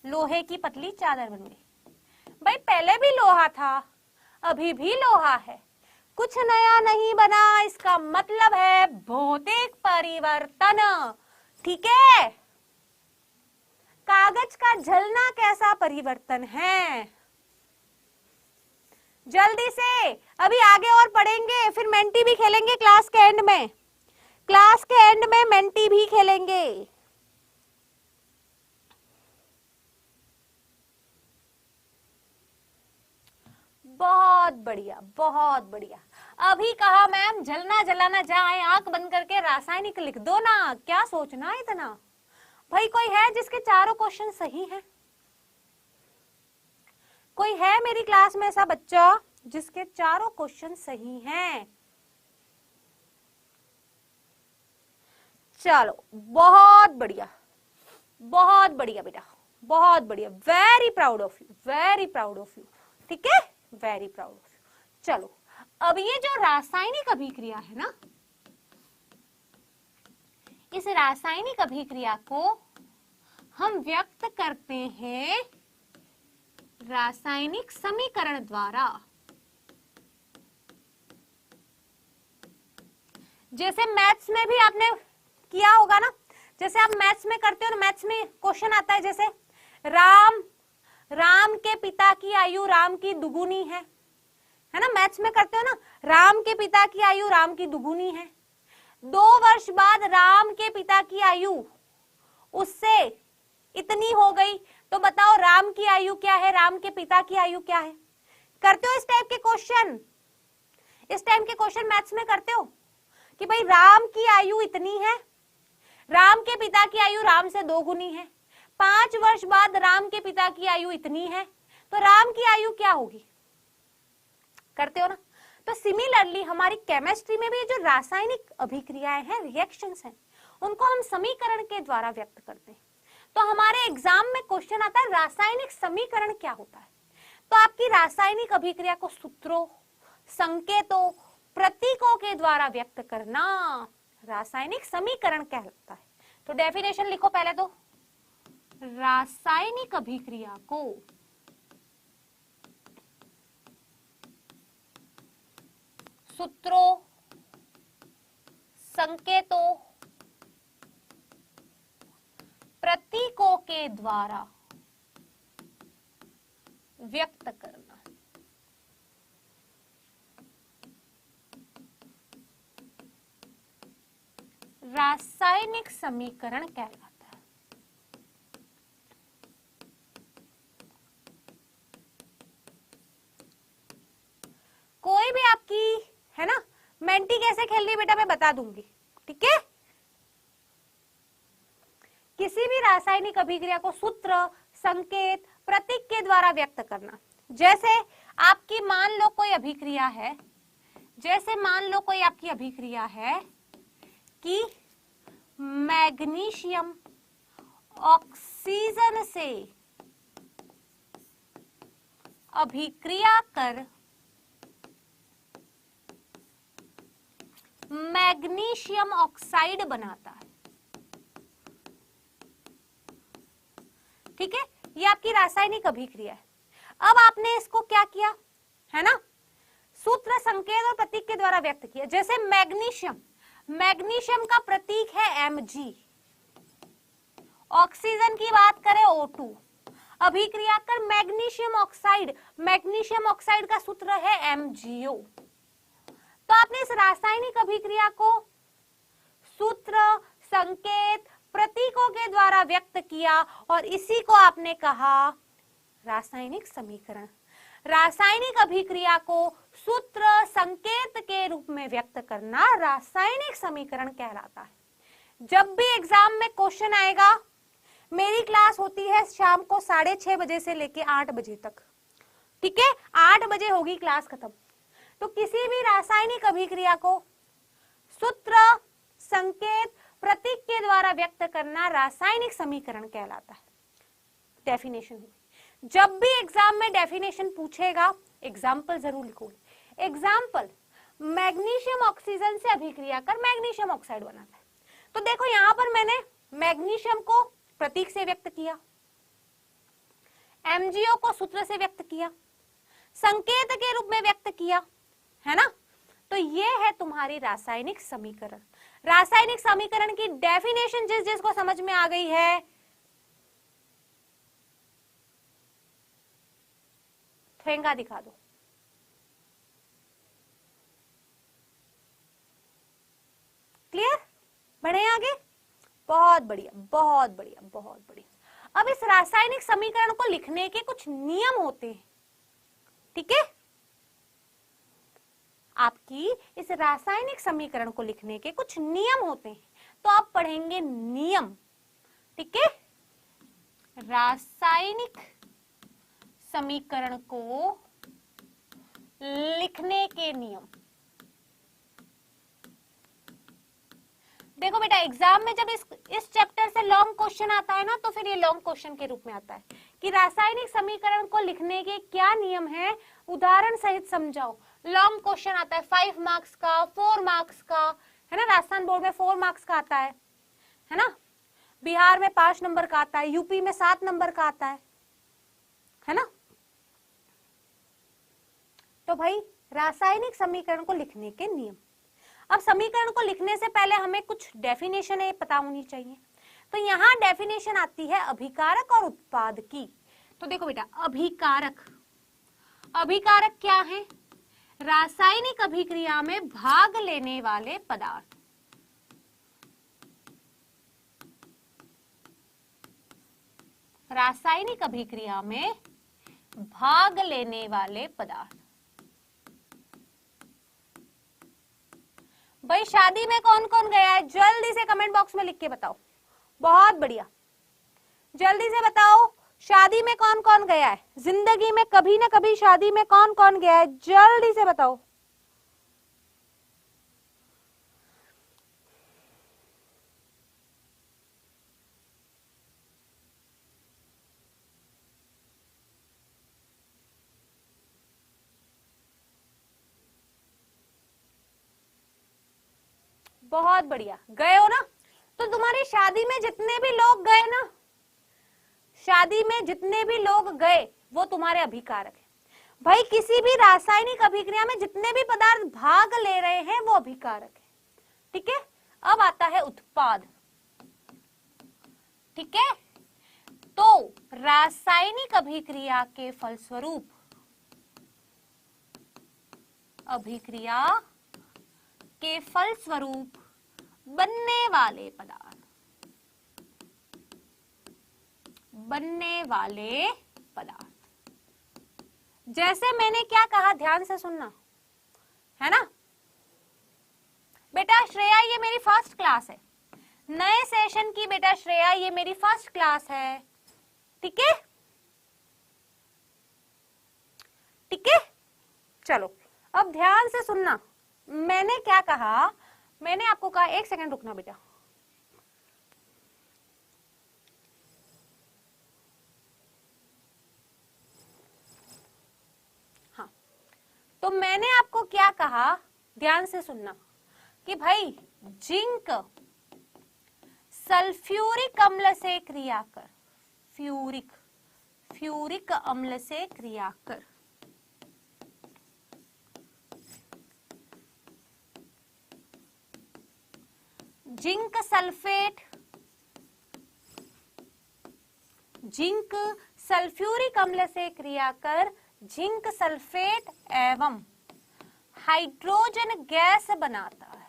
A: लोहे की पतली चादर बन गई। भाई पहले भी लोहा था, अभी भी लोहा है, कुछ नया नहीं बना, इसका मतलब है भौतिक परिवर्तन, ठीक है? कागज का जलना कैसा परिवर्तन है? जल्दी से, अभी आगे और पढ़ेंगे, फिर मेंटी भी खेलेंगे क्लास के एंड में, क्लास के एंड में मेंटी भी खेलेंगे। बहुत बढ़िया बहुत बढ़िया। अभी कहा मैम जलना जलाना जाए, आंख बंद करके रासायनिक लिख दो ना, क्या सोचना है इतना? भाई कोई है जिसके चारों क्वेश्चन सही हैं? कोई है मेरी क्लास में ऐसा बच्चा जिसके चारों क्वेश्चन सही हैं? चलो बहुत बढ़िया बहुत बढ़िया बेटा, बहुत बढ़िया, very proud of you, very proud of you, ठीक है? Very proud of you. चलो अब ये जो रासायनिक अभिक्रिया है ना, इस रासायनिक अभिक्रिया को हम व्यक्त करते हैं रासायनिक समीकरण द्वारा। जैसे मैथ्स में भी आपने किया होगा ना, जैसे आप मैथ्स में करते हो ना, मैथ्स में क्वेश्चन आता है जैसे राम के पिता की आयु राम की दुगुनी है ना, मैथ्स में करते हो ना, राम के पिता की आयु राम की दुगुनी है। 2 वर्ष बाद राम के पिता की आयु उससे इतनी हो गई, तो बताओ राम की आयु क्या है, राम के पिता की आयु क्या है? करते हो इस टाइप के क्वेश्चन? इस टाइप के क्वेश्चन मैथ्स में करते हो कि भाई राम की आयु इतनी है, राम के पिता की आयु राम से 2 गुनी है, 5 वर्ष बाद राम के पिता की आयु इतनी है, तो राम की आयु क्या होगी? करते हो ना? तो सिमिलरली हमारी केमिस्ट्री में भी जो रासायनिक अभिक्रियाएं हैं, रिएक्शंस हैं, उनको हम समीकरण के द्वारा व्यक्त करते हैं। तो हमारे एग्जाम में क्वेश्चन आता है रासायनिक समीकरण क्या होता है? तो आपकी रासायनिक अभिक्रिया को सूत्रों, संकेतों, प्रतीकों के द्वारा व्यक्त करना रासायनिक समीकरण कहलाता है। तो डेफिनेशन लिखो पहले तो, रासायनिक अभिक्रिया को सूत्रों, संकेतों, प्रतीकों के द्वारा व्यक्त करना। रासायनिक समीकरण कहलाता है। कोई भी आपकी है ना, मेंटी कैसे खेलनी है बेटा मैं बता दूंगी, ठीक है? किसी भी रासायनिक अभिक्रिया को सूत्र, संकेत, प्रतीक के द्वारा व्यक्त करना। जैसे आपकी मान लो कोई अभिक्रिया है, जैसे मान लो कोई आपकी अभिक्रिया है कि मैग्नीशियम ऑक्सीजन से अभिक्रिया कर मैग्नीशियम ऑक्साइड बनाता है, ठीक है? ये आपकी रासायनिक अभिक्रिया है। अब आपने इसको क्या किया है ना, सूत्र, संकेत और प्रतीक के द्वारा व्यक्त किया। जैसे मैग्नीशियम, मैग्नीशियम का प्रतीक है Mg, ऑक्सीजन की बात करें O2, अभिक्रिया कर मैग्नीशियम ऑक्साइड, मैग्नीशियम ऑक्साइड का सूत्र है MgO। तो आपने इस रासायनिक अभिक्रिया को सूत्र, संकेत, प्रतीकों के द्वारा व्यक्त किया और इसी को आपने कहा रासायनिक समीकरण। रासायनिक अभिक्रिया को सूत्र, संकेत के रूप में व्यक्त करना रासायनिक समीकरण कहलाता है। जब भी एग्जाम में क्वेश्चन आएगा, मेरी क्लास होती है शाम को 6:30 बजे से लेके 8 बजे तक, ठीक है? 8 बजे होगी क्लास खत्म। तो किसी भी रासायनिक अभिक्रिया को सूत्र, संकेत, प्रतीक के द्वारा व्यक्त करना रासायनिक समीकरण कहलाता है। डेफिनेशन हुई। जब भी एग्जाम में डेफिनेशन पूछेगा, एग्जाम्पल जरूर लिखोगे। एग्जाम्पल, मैग्नीशियम ऑक्सीजन से अभिक्रिया कर मैग्नीशियम ऑक्साइड बनाता है। तो देखो यहां पर मैंने मैग्नीशियम को प्रतीक से व्यक्त किया, MgO को सूत्र से व्यक्त किया, संकेत के रूप में व्यक्त किया, है ना? तो ये है तुम्हारी रासायनिक समीकरण। रासायनिक समीकरण की डेफिनेशन जिस जिसको समझ में आ गई है, ठेंगा दिखा दो। क्लियर? बढ़े आगे? बहुत बढ़िया, बहुत बढ़िया, बहुत बढ़िया। अब इस रासायनिक समीकरण को लिखने के कुछ नियम होते हैं, ठीक है? आपकी इस रासायनिक समीकरण को लिखने के कुछ नियम होते हैं, तो आप पढ़ेंगे नियम, ठीक है? रासायनिक समीकरण को लिखने के नियम। देखो बेटा, एग्जाम में जब इस चैप्टर से लॉन्ग क्वेश्चन आता है ना, तो फिर ये लॉन्ग क्वेश्चन के रूप में आता है कि रासायनिक समीकरण को लिखने के क्या नियम है, उदाहरण सहित समझाओ। लॉन्ग क्वेश्चन आता है 5 मार्क्स का, 4 मार्क्स का, है ना? राजस्थान बोर्ड में 4 मार्क्स का आता है ना? बिहार में 5 नंबर का आता है, यूपी में 7 नंबर का आता है ना? तो भाई रासायनिक समीकरण को लिखने के नियम। अब समीकरण को लिखने से पहले हमें कुछ डेफिनेशन है पता होनी चाहिए। तो यहाँ डेफिनेशन आती है अभिकारक और उत्पाद की। तो देखो बेटा, अभिकारक, अभिकारक क्या है? रासायनिक अभिक्रिया में भाग लेने वाले पदार्थ। रासायनिक अभिक्रिया में भाग लेने वाले पदार्थ। भाई शादी में कौन कौन गया है? जल्दी से कमेंट बॉक्स में लिख के बताओ। बहुत बढ़िया, जल्दी से बताओ, शादी में कौन कौन गया है? जिंदगी में कभी ना कभी शादी में कौन कौन गया है? जल्दी से बताओ। बहुत बढ़िया, गए हो ना? तो तुम्हारी शादी में जितने भी लोग गए ना, शादी में जितने भी लोग गए वो तुम्हारे अभिकारक है। भाई किसी भी रासायनिक अभिक्रिया में जितने भी पदार्थ भाग ले रहे हैं वो अभिकारक है। ठीक है, अब आता है उत्पाद। ठीक है, तो रासायनिक अभिक्रिया के फलस्वरूप, अभिक्रिया के फलस्वरूप बनने वाले पदार्थ, बनने वाले पदार्थ। जैसे मैंने क्या कहा, ध्यान से सुनना है ना बेटा। श्रेया ये मेरी फर्स्ट क्लास है, नए सेशन की बेटा श्रेया ये मेरी फर्स्ट क्लास है। ठीक है, ठीक है, चलो अब ध्यान से सुनना। मैंने क्या कहा? मैंने आपको कहा, एक सेकंड रुकना बेटा। हाँ, तो मैंने आपको क्या कहा, ध्यान से सुनना कि भाई जिंक सल्फ्यूरिक अम्ल से क्रिया कर, फ्यूरिक अम्ल से क्रिया कर, जिंक सल्फेट, जिंक सल्फ्यूरिक अम्ल से क्रिया कर जिंक सल्फेट एवं हाइड्रोजन गैस बनाता है।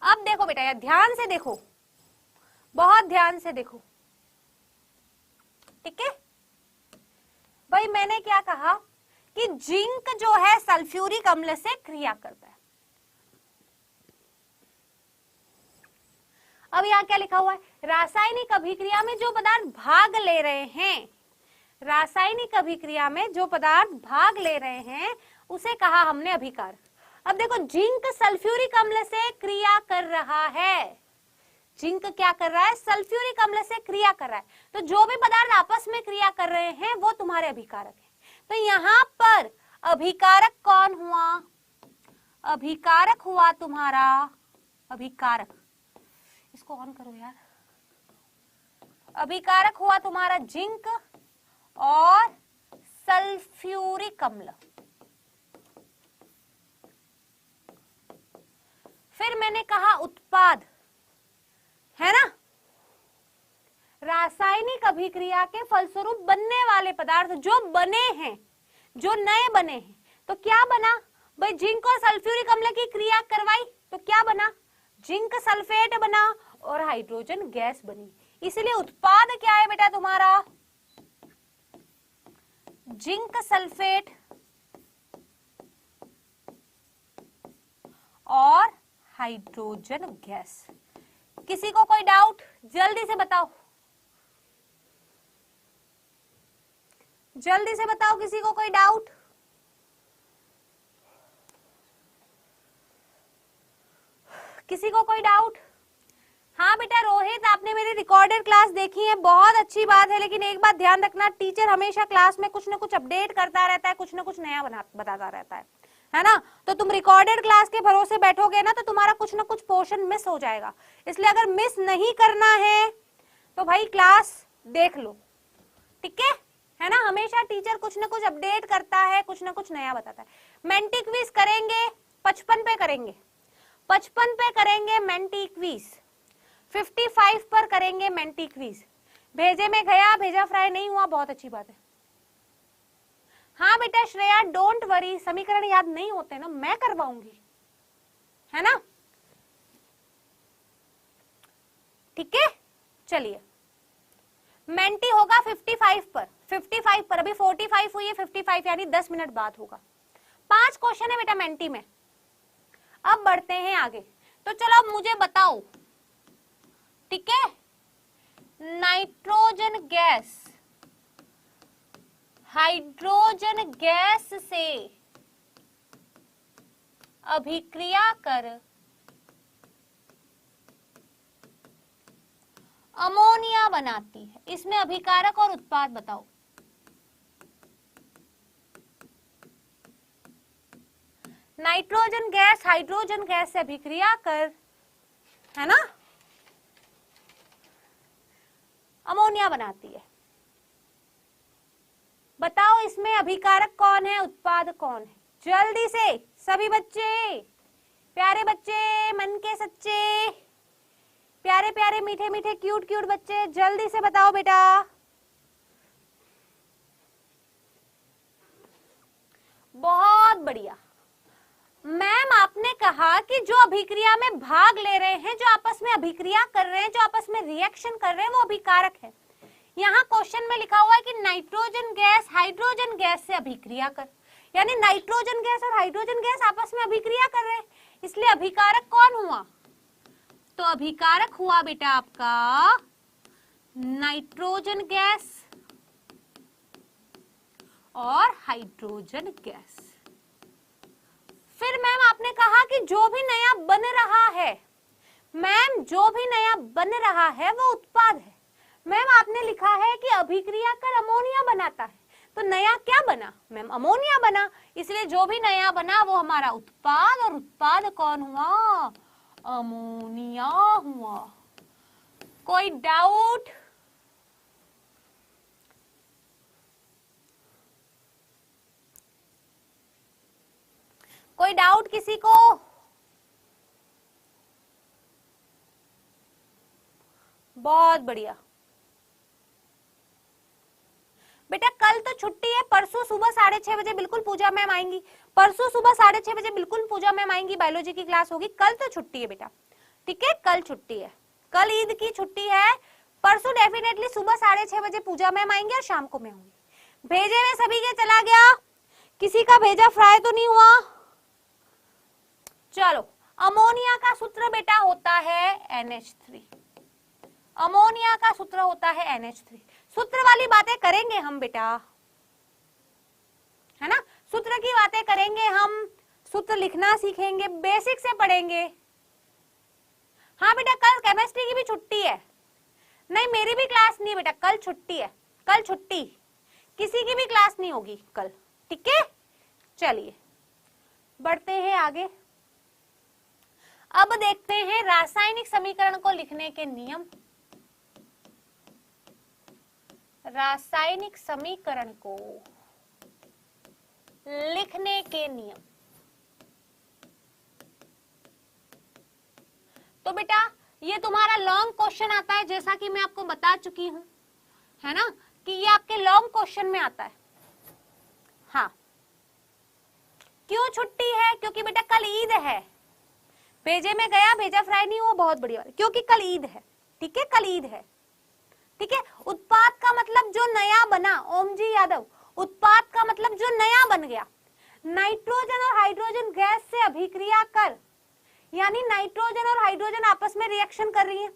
A: अब देखो बेटा, यार ध्यान से देखो, बहुत ध्यान से देखो। ठीक है भाई, मैंने क्या कहा कि जिंक जो है सल्फ्यूरिक अम्ल से क्रिया करता है। अब यहाँ क्या लिखा हुआ है? रासायनिक अभिक्रिया में जो पदार्थ भाग ले रहे हैं, रासायनिक अभिक्रिया में जो पदार्थ भाग ले रहे हैं उसे कहा हमने अभिकार। अब देखो, जिंक सल्फ्यूरिक अम्ल से क्रिया कर रहा है। जिंक क्या कर रहा है? सल्फ्यूरिक अम्ल से क्रिया कर रहा है। तो जो भी पदार्थ आपस में क्रिया कर रहे हैं वो तुम्हारे अभिकारक हैं। तो यहाँ पर अभिकारक कौन हुआ? अभिकारक हुआ तुम्हारा, अभिकारक, इसको ऑन करो यार। अभिकारक हुआ तुम्हारा जिंक और सल्फ्यूरिक अम्ल। फिर मैंने कहा उत्पाद, है ना? रासायनिक अभिक्रिया के फलस्वरूप बनने वाले पदार्थ जो बने हैं, जो नए बने हैं। तो क्या बना भाई? जिंक और सल्फ्यूरिक अम्ल की क्रिया करवाई तो क्या बना? जिंक सल्फेट बना और हाइड्रोजन गैस बनी। इसलिए उत्पाद क्या है बेटा तुम्हारा? जिंक सल्फेट और हाइड्रोजन गैस। किसी को कोई डाउट? जल्दी से बताओ, जल्दी से बताओ, किसी को कोई डाउट? किसी को कोई डाउट? हाँ बेटा रोहित, आपने मेरी रिकॉर्डेड क्लास देखी है, बहुत अच्छी बात है। लेकिन एक बात ध्यान रखना, टीचर हमेशा क्लास में कुछ ना कुछ अपडेट करता रहता है, कुछ ना कुछ नया बताता रहता है ना? तो तुम रिकॉर्डेड क्लास के भरोसे बैठोगे ना तो तुम्हारा कुछ ना कुछ पोर्शन मिस हो जाएगा। इसलिए अगर मिस नहीं करना है तो भाई क्लास देख लो। ठीक है, है ना, हमेशा टीचर कुछ ना कुछ अपडेट करता है, कुछ ना कुछ नया बताता है। मेंटी क्विज करेंगे 55 पे करेंगे, 55 पे करेंगे मेंटी क्विज, 55 पर करेंगे मेंटी क्विज। भेजे में गया, भेजा फ्राई नहीं हुआ, बहुत अच्छी बात है। हाँ बेटा श्रेया डोंट वरी, समीकरण याद नहीं होते ना, मैं करवाऊंगी, है ना, ठीक है। चलिए मेंटी होगा 55 पर, 55 पर, अभी 45 हुई है, 55 यानी 10 मिनट बाद होगा। 5 क्वेश्चन है बेटा मेंटी में। अब बढ़ते हैं आगे, तो चलो अब मुझे बताओ, ठीक है, नाइट्रोजन गैस हाइड्रोजन गैस से अभिक्रिया कर अमोनिया बनाती है, इसमें अभिकारक और उत्पाद बताओ। नाइट्रोजन गैस हाइड्रोजन गैस से अभिक्रिया कर, है ना, अमोनिया बनाती है। बताओ इसमें अभिकारक कौन है, उत्पाद कौन है, जल्दी से सभी बच्चे, प्यारे बच्चे, मन के सच्चे, प्यारे प्यारे मीठे मीठे क्यूट क्यूट बच्चे, जल्दी से बताओ बेटा। बहुत बढ़िया मैम, आपने कहा कि जो अभिक्रिया में भाग ले रहे हैं, जो आपस में अभिक्रिया कर रहे हैं, जो आपस में रिएक्शन कर रहे हैं, वो अभिकारक है। यहाँ क्वेश्चन में लिखा हुआ है कि नाइट्रोजन गैस हाइड्रोजन गैस से अभिक्रिया कर, यानी नाइट्रोजन गैस और हाइड्रोजन गैस आपस में अभिक्रिया कर रहे हैं, इसलिए अभिकारक कौन हुआ, तो अभिकारक हुआ बेटा आपका नाइट्रोजन गैस और हाइड्रोजन गैस। फिर मैम आपने कहा कि जो भी नया बन रहा है, मैम जो भी नया बन रहा है वो उत्पाद है। मैम आपने लिखा है कि अभिक्रिया कर अमोनिया बनाता है, तो नया क्या बना, मैम अमोनिया बना, इसलिए जो भी नया बना वो हमारा उत्पाद, और उत्पाद कौन हुआ, अमोनिया हुआ। कोई डाउट, कोई डाउट किसी को, बहुत बढ़िया बेटा। कल तो छुट्टी है, परसों सुबह 6:30 बजे बिल्कुल पूजा मैम आएंगी, परसों सुबह 6:30 बजे बिल्कुल पूजा मैम आएंगी, बायोलॉजी की क्लास होगी। कल तो छुट्टी है बेटा, ठीक है, कल छुट्टी है, कल ईद की छुट्टी है। परसों डेफिनेटली सुबह 6:30 बजे पूजा मैम आएंगे और शाम को मैं होंगी। भेजे में सभी के चला गया, किसी का भेजा फ्राई तो नहीं हुआ। चलो अमोनिया का सूत्र बेटा होता है NH3, अमोनिया का सूत्र होता है NH3। सूत्र वाली बातें करेंगे हम बेटा, है ना, सूत्र की बातें करेंगे हम, सूत्र लिखना सीखेंगे, बेसिक से पढ़ेंगे। हाँ बेटा कल केमिस्ट्री की भी छुट्टी है, नहीं मेरी भी क्लास नहीं बेटा, कल छुट्टी है, कल छुट्टी, किसी की भी क्लास नहीं होगी कल, ठीक है। चलिए बढ़ते हैं आगे, अब देखते हैं रासायनिक समीकरण को लिखने के नियम। रासायनिक समीकरण को लिखने के नियम, तो बेटा ये तुम्हारा लॉन्ग क्वेश्चन आता है, जैसा कि मैं आपको बता चुकी हूं, है ना, कि ये आपके लॉन्ग क्वेश्चन में आता है। हाँ क्यों छुट्टी है, क्योंकि बेटा कल ईद है। भेजे में गया, भेजा फ्राई नहीं हुआ, बहुत बढ़िया, क्योंकि कल ईद है, ठीक है, कल ईद है, ठीक है। उत्पाद का मतलब जो नया बना, ओम जी यादव, उत्पाद का मतलब जो नया बन गया। नाइट्रोजन और हाइड्रोजन गैस से अभिक्रिया कर, यानी नाइट्रोजन और हाइड्रोजन आपस में रिएक्शन कर रही है,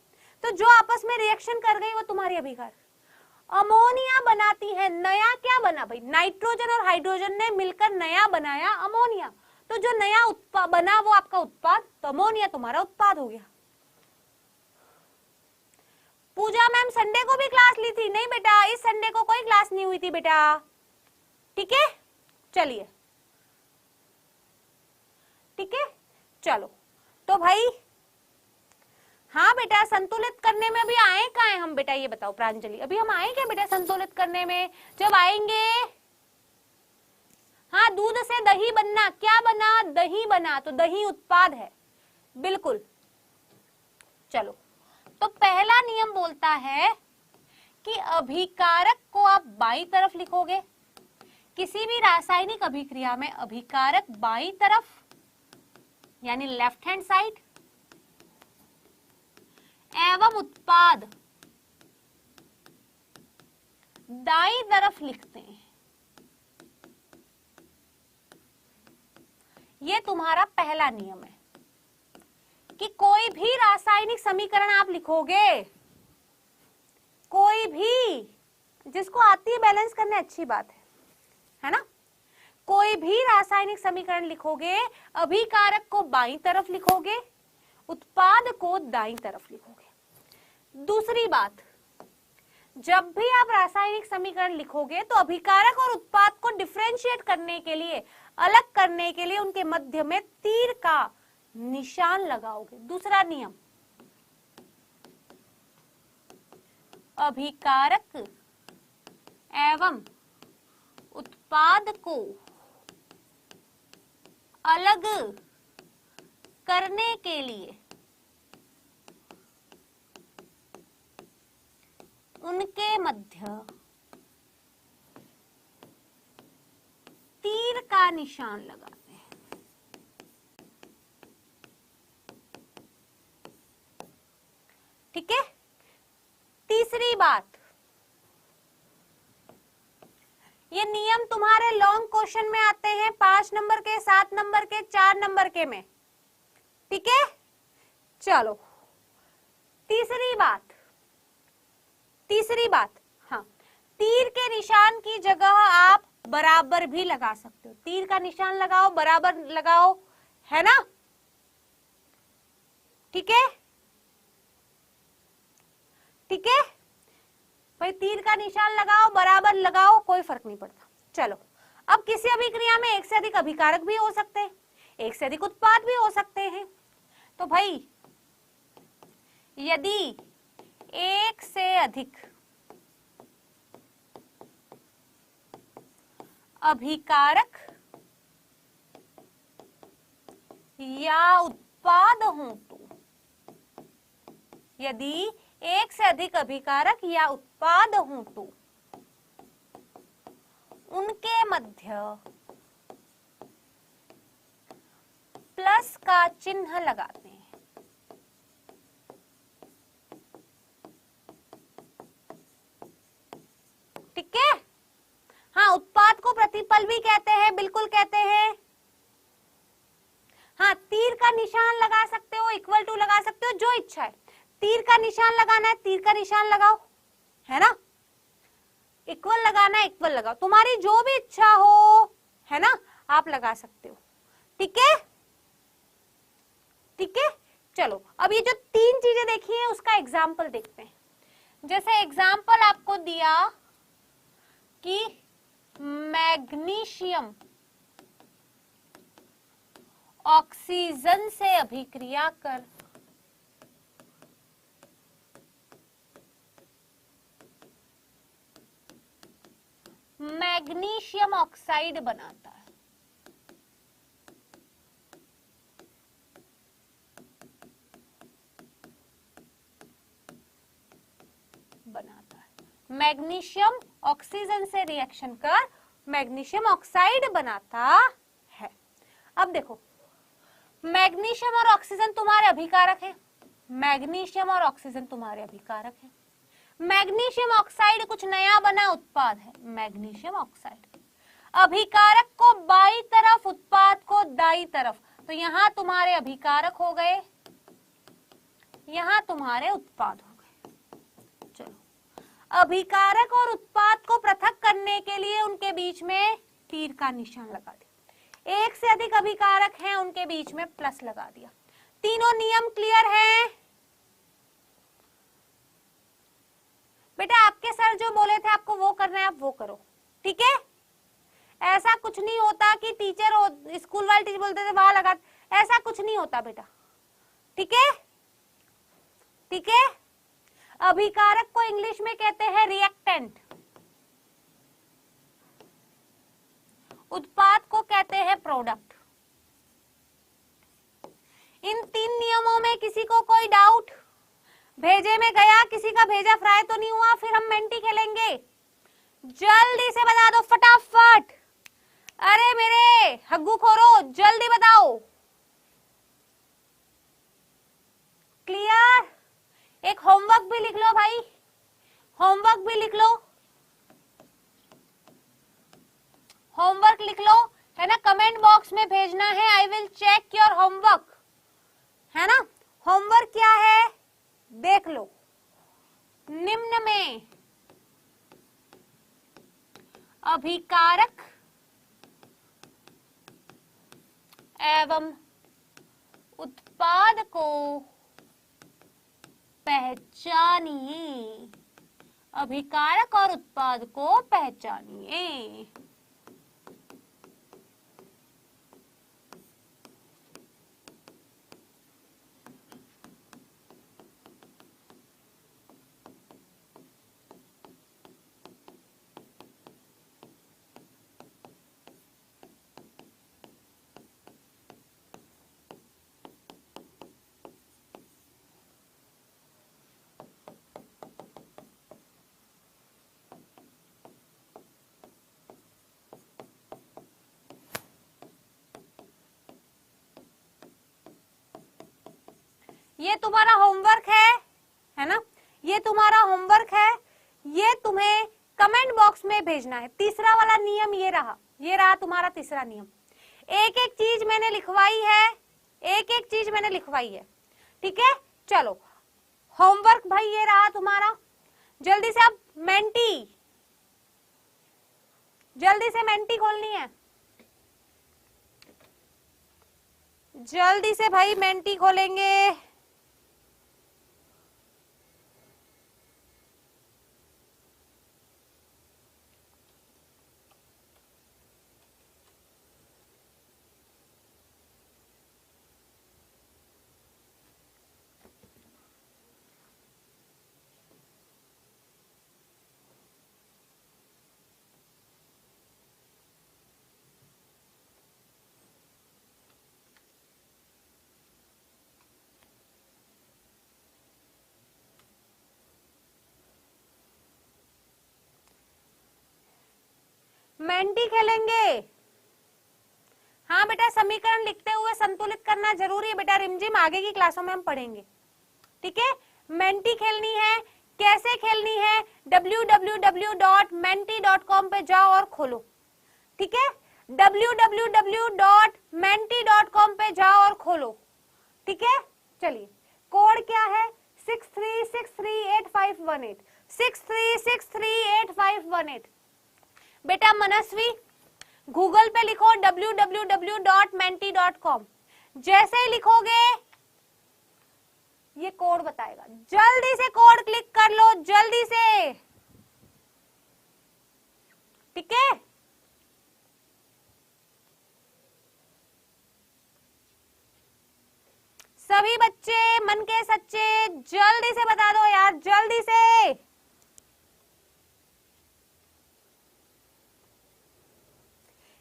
A: तो जो आपस में रिएक्शन कर गई वो तुम्हारी अभिकार अमोनिया बनाती है। नया क्या बना भाई, नाइट्रोजन और हाइड्रोजन ने मिलकर नया बनाया अमोनिया, तो जो नया उत्पाद बना वो आपका उत्पाद, तो अमोनिया तुम्हारा उत्पाद हो गया। पूजा मैम संडे को भी क्लास ली थी, नहीं बेटा इस संडे को कोई क्लास नहीं हुई थी बेटा, ठीक है। चलिए ठीक है, चलो तो भाई हाँ बेटा, संतुलित करने में अभी आए कहाँ हैं हम बेटा, ये बताओ प्रांजलि, अभी हम आए क्या बेटा संतुलित करने में? जब आएंगे, हाँ दूध से दही बनना, क्या बना? दही बना, तो दही उत्पाद है, बिल्कुल। चलो, तो पहला नियम बोलता है कि अभिकारक को आप बाईं तरफ लिखोगे, किसी भी रासायनिक अभिक्रिया में अभिकारक बाईं तरफ यानी लेफ्ट हैंड साइड, एवं उत्पाद दाईं तरफ लिखते हैं। ये तुम्हारा पहला नियम है कि कोई भी रासायनिक समीकरण आप लिखोगे, कोई भी, जिसको आती है बैलेंस करने अच्छी बात है ना, कोई भी रासायनिक समीकरण लिखोगे, अभिकारक को बाईं तरफ लिखोगे, उत्पाद को दाईं तरफ लिखोगे। दूसरी बात, जब भी आप रासायनिक समीकरण लिखोगे तो अभिकारक और उत्पाद को डिफरेंशिएट करने के लिए, अलग करने के लिए उनके मध्य में तीर का निशान लगाओगे। दूसरा नियम, अभिकारक एवं उत्पाद को अलग करने के लिए उनके मध्य तीर का निशान लगाते हैं। ठीक है। तीसरी बात, ये नियम तुम्हारे लॉन्ग क्वेश्चन में आते हैं, 5 नंबर के, 7 नंबर के, 4 नंबर के में। ठीक है, चलो तीसरी बात, हाँ, तीर के निशान की जगह आप बराबर भी लगा सकते हो। तीर का निशान लगाओ, बराबर लगाओ, है ना? ठीक है, ठीक है भाई, तीर का निशान लगाओ, बराबर लगाओ, कोई फर्क नहीं पड़ता। चलो, अब किसी अभिक्रिया में एक से अधिक अभिकारक भी हो सकते हैं, एक से अधिक उत्पाद भी हो सकते हैं। तो भाई यदि एक से अधिक अभिकारक या उत्पाद हो तो, यदि एक से अधिक अभिकारक या उत्पाद हो तो उनके मध्य प्लस का चिन्ह लगाते हैं। ठीक है, हाँ, उत्पाद को प्रतिपल भी कहते हैं, बिल्कुल कहते हैं। हाँ, तीर का निशान लगा सकते हो, इक्वल टू लगा सकते हो, जो इच्छा है। तीर का निशान लगाना है, तीर का निशान लगाओ, है ना? इक्वल लगाना है, इक्वल लगाओ, तुम्हारी जो भी इच्छा हो, है ना, आप लगा सकते हो। ठीक है, ठीक है। चलो, अब ये जो 3 चीजें देखी हैं उसका एग्जाम्पल देखते हैं। जैसे एग्जाम्पल आपको दिया कि मैग्नीशियम ऑक्सीजन से अभिक्रिया कर मैग्नीशियम ऑक्साइड बनाता है। मैग्नीशियम ऑक्सीजन से रिएक्शन कर मैग्नीशियम ऑक्साइड बनाता है। अब देखो, मैग्नीशियम और ऑक्सीजन तुम्हारे अभिकारक है, मैग्नीशियम और ऑक्सीजन तुम्हारे अभिकारक है। मैग्नीशियम ऑक्साइड कुछ नया बना उत्पाद है, मैग्नीशियम ऑक्साइड। अभिकारक को बाईं तरफ, उत्पाद को दाईं तरफ, तो यहां तुम्हारे अभिकारक हो गए, यहां तुम्हारे उत्पाद हो गए। चलो, अभिकारक और उत्पाद को पृथक करने के लिए उनके बीच में तीर का निशान लगा दिया। एक से अधिक अभिकारक हैं, उनके बीच में प्लस लगा दिया। तीनों नियम क्लियर हैं? बेटा आपके सर जो बोले थे आपको वो करना है, आप वो करो। ठीक है, ऐसा कुछ नहीं होता कि टीचर, स्कूल वाले टीचर बोलते थे वहां लगा, ऐसा कुछ नहीं होता बेटा। ठीक है, ठीक है। अभिकारक को इंग्लिश में कहते हैं रिएक्टेंट, उत्पाद को कहते हैं प्रोडक्ट। इन 3 नियमों में किसी को कोई डाउट? भेजे में गया, किसी का भेजा फ्राई तो नहीं हुआ? फिर हम मेंटी खेलेंगे। जल्दी से बता दो फटाफट। अरे मेरे हग्गू खोरो, जल्दी बताओ। क्लियर? एक होमवर्क भी लिख लो भाई, होमवर्क भी लिख लो, होमवर्क लिख लो, है ना। कमेंट बॉक्स में भेजना है, I will check your homework, है ना। होमवर्क क्या है देख लो। निम्न में अभिकारक एवं उत्पाद को पहचानिए, अभिकारक और उत्पाद को पहचानिए। ये तुम्हारा होमवर्क है ना, ये तुम्हारा होमवर्क है, ये तुम्हें कमेंट बॉक्स में भेजना है। तीसरा वाला नियम ये रहा तुम्हारा तीसरा नियम। एक एक चीज मैंने लिखवाई है, एक एक चीज मैंने लिखवाई है, ठीक है। चलो होमवर्क भाई ये रहा तुम्हारा। जल्दी से अब जल्दी से मेंटी खोलनी है, जल्दी से भाई मेंटी खोलेंगे। मेंटी खेलेंगे। हाँ बेटा, समीकरण लिखते हुए संतुलित करना जरूरी है बेटा। रिमझिम आगे की क्लासों में हम पढ़ेंगे, ठीक है। मेंटी खेलनी है, कैसे खेलनी है? www.menti.com पे जाओ और खोलो, ठीक है। www.menti.com पे जाओ और खोलो, ठीक है। चलिए, कोड क्या है? 63638518, 63638518। बेटा मनस्वी, गूगल पे लिखो www.menti.com। जैसे ही लिखोगे ये कोड बताएगा, जल्दी से कोड क्लिक कर लो, जल्दी से, ठीक है। सभी बच्चे मन के सच्चे, जल्दी से बता दो यार, जल्दी से।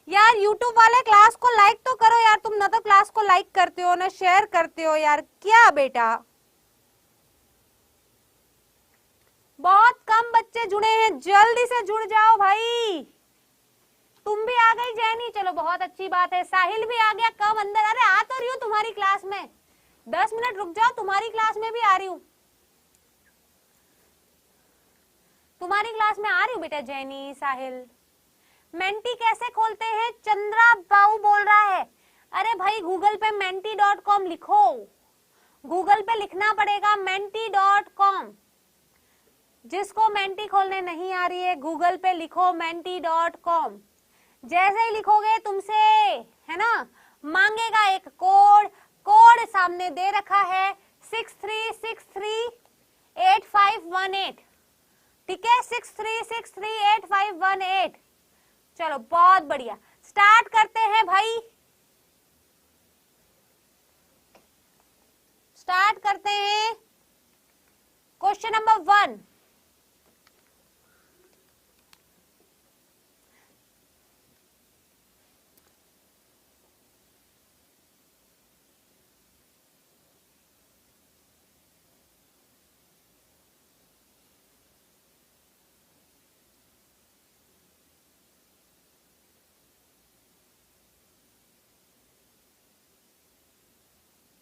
A: यार YouTube वाले क्लास को लाइक तो करो यार, तुम ना तो क्लास को लाइक करते हो ना शेयर करते हो यार, क्या बेटा। बहुत कम बच्चे जुड़े हैं, जल्दी से जुड़ जाओ भाई। तुम भी आ गई जैनी, चलो बहुत अच्छी बात है। साहिल भी आ गया, कब अंदर? अरे आ तो रही हूँ तुम्हारी क्लास में, 10 मिनट रुक जाओ, तुम्हारी क्लास में भी आ रही हूँ, तुम्हारी क्लास में आ रही हूँ बेटा। जैनी, साहिल। मेंटी कैसे खोलते हैं? चंद्रा बाबू बोल रहा है। अरे भाई गूगल पे menti.com लिखो, गूगल पे लिखना पड़ेगा menti.com। जिसको मेंटी खोलने नहीं आ रही है गूगल पे लिखो menti.com। जैसे ही लिखोगे तुमसे, है ना, मांगेगा एक कोड। कोड सामने दे रखा है 63638518, ठीक है। 63638518। चलो बहुत बढ़िया, स्टार्ट करते हैं भाई, स्टार्ट करते हैं। क्वेश्चन नंबर 1,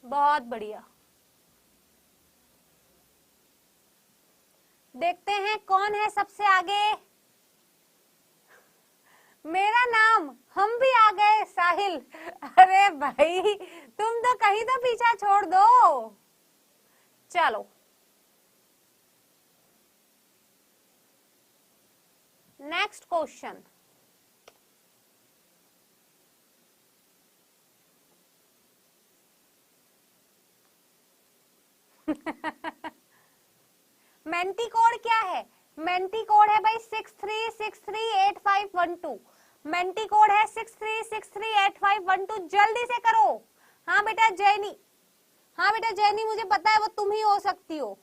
A: बहुत बढ़िया। देखते हैं कौन है सबसे आगे। मेरा नाम, हम भी आ गए साहिल। अरे भाई तुम तो कहीं तो पीछा छोड़ दो। चलो नेक्स्ट क्वेश्चन। मेंटी कोड क्या है? मेंटी कोड है भाई 63638512। मेंटी कोड है 63638512। जल्दी से करो। हाँ बेटा जैनी, हाँ बेटा जैनी, मुझे पता है वो तुम ही हो सकती हो।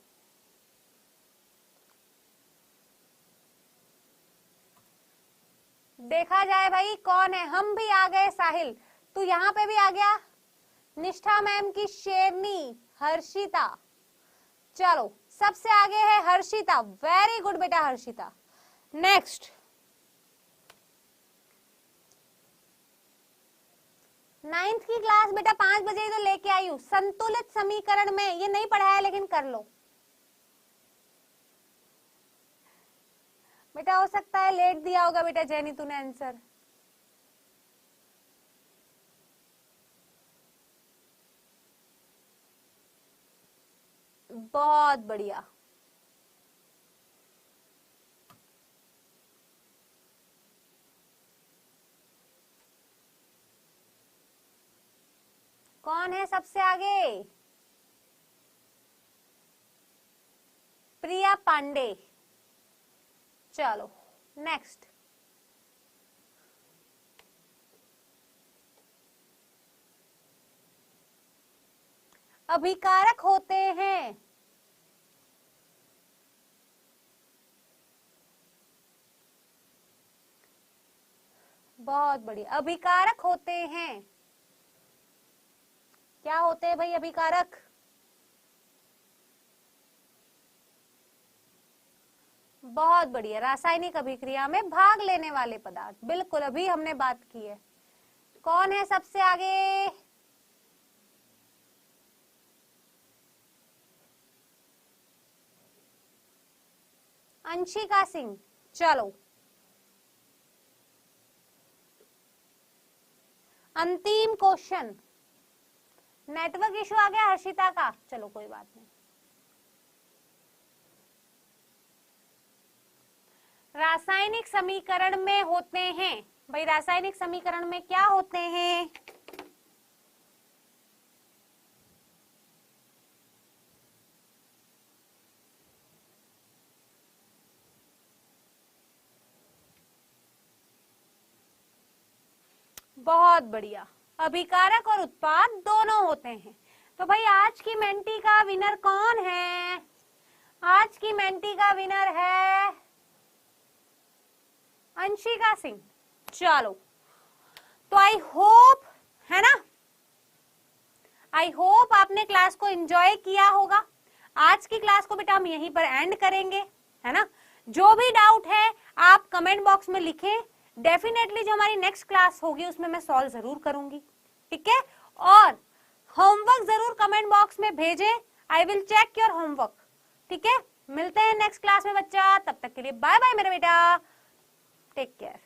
A: देखा जाए भाई कौन है। हम भी आ गए साहिल, तू यहाँ पे भी आ गया। निष्ठा मैम की शेरनी, हर्षिता। चलो सबसे आगे है हर्षिता। वेरी गुड बेटा हर्षिता। नेक्स्ट, 9th की क्लास बेटा 5 बजे तो लेके आई हूँ। संतुलित समीकरण में ये नहीं पढ़ा है लेकिन कर लो बेटा। हो सकता है लेट दिया होगा बेटा जैनी तूने आंसर। बहुत बढ़िया। कौन है सबसे आगे? प्रिया पांडे। चलो नेक्स्ट, अभिकारक होते हैं। बहुत बढ़िया। अभिकारक होते हैं, क्या होते हैं भाई अभिकारक? बहुत बढ़िया। रासायनिक अभिक्रिया में भाग लेने वाले पदार्थ। बिल्कुल अभी हमने बात की है। कौन है सबसे आगे? अंशिका सिंह। चलो अंतिम क्वेश्चन। नेटवर्क इशू आ गया हर्षिता का, चलो कोई बात नहीं। रासायनिक समीकरण में होते हैं भाई, रासायनिक समीकरण में क्या होते हैं? बहुत बढ़िया। अभिकारक और उत्पाद दोनों होते हैं। तो भाई आज की मेंटी का विनर कौन है? आज की मेंटी का विनर है अंशिका सिंह। चलो तो आई होप, है ना, आई होप आपने क्लास को एंजॉय किया होगा। आज की क्लास को बेटा हम यहीं पर एंड करेंगे, है ना। जो भी डाउट है आप कमेंट बॉक्स में लिखें। डेफिनेटली जो हमारी नेक्स्ट क्लास होगी उसमें मैं सॉल्व जरूर करूंगी, ठीक है। और होमवर्क जरूर कमेंट बॉक्स में भेजें। I will check your homework, ठीक है। मिलते हैं नेक्स्ट क्लास में बच्चा, तब तक के लिए बाय बाय मेरा बेटा, टेक केयर।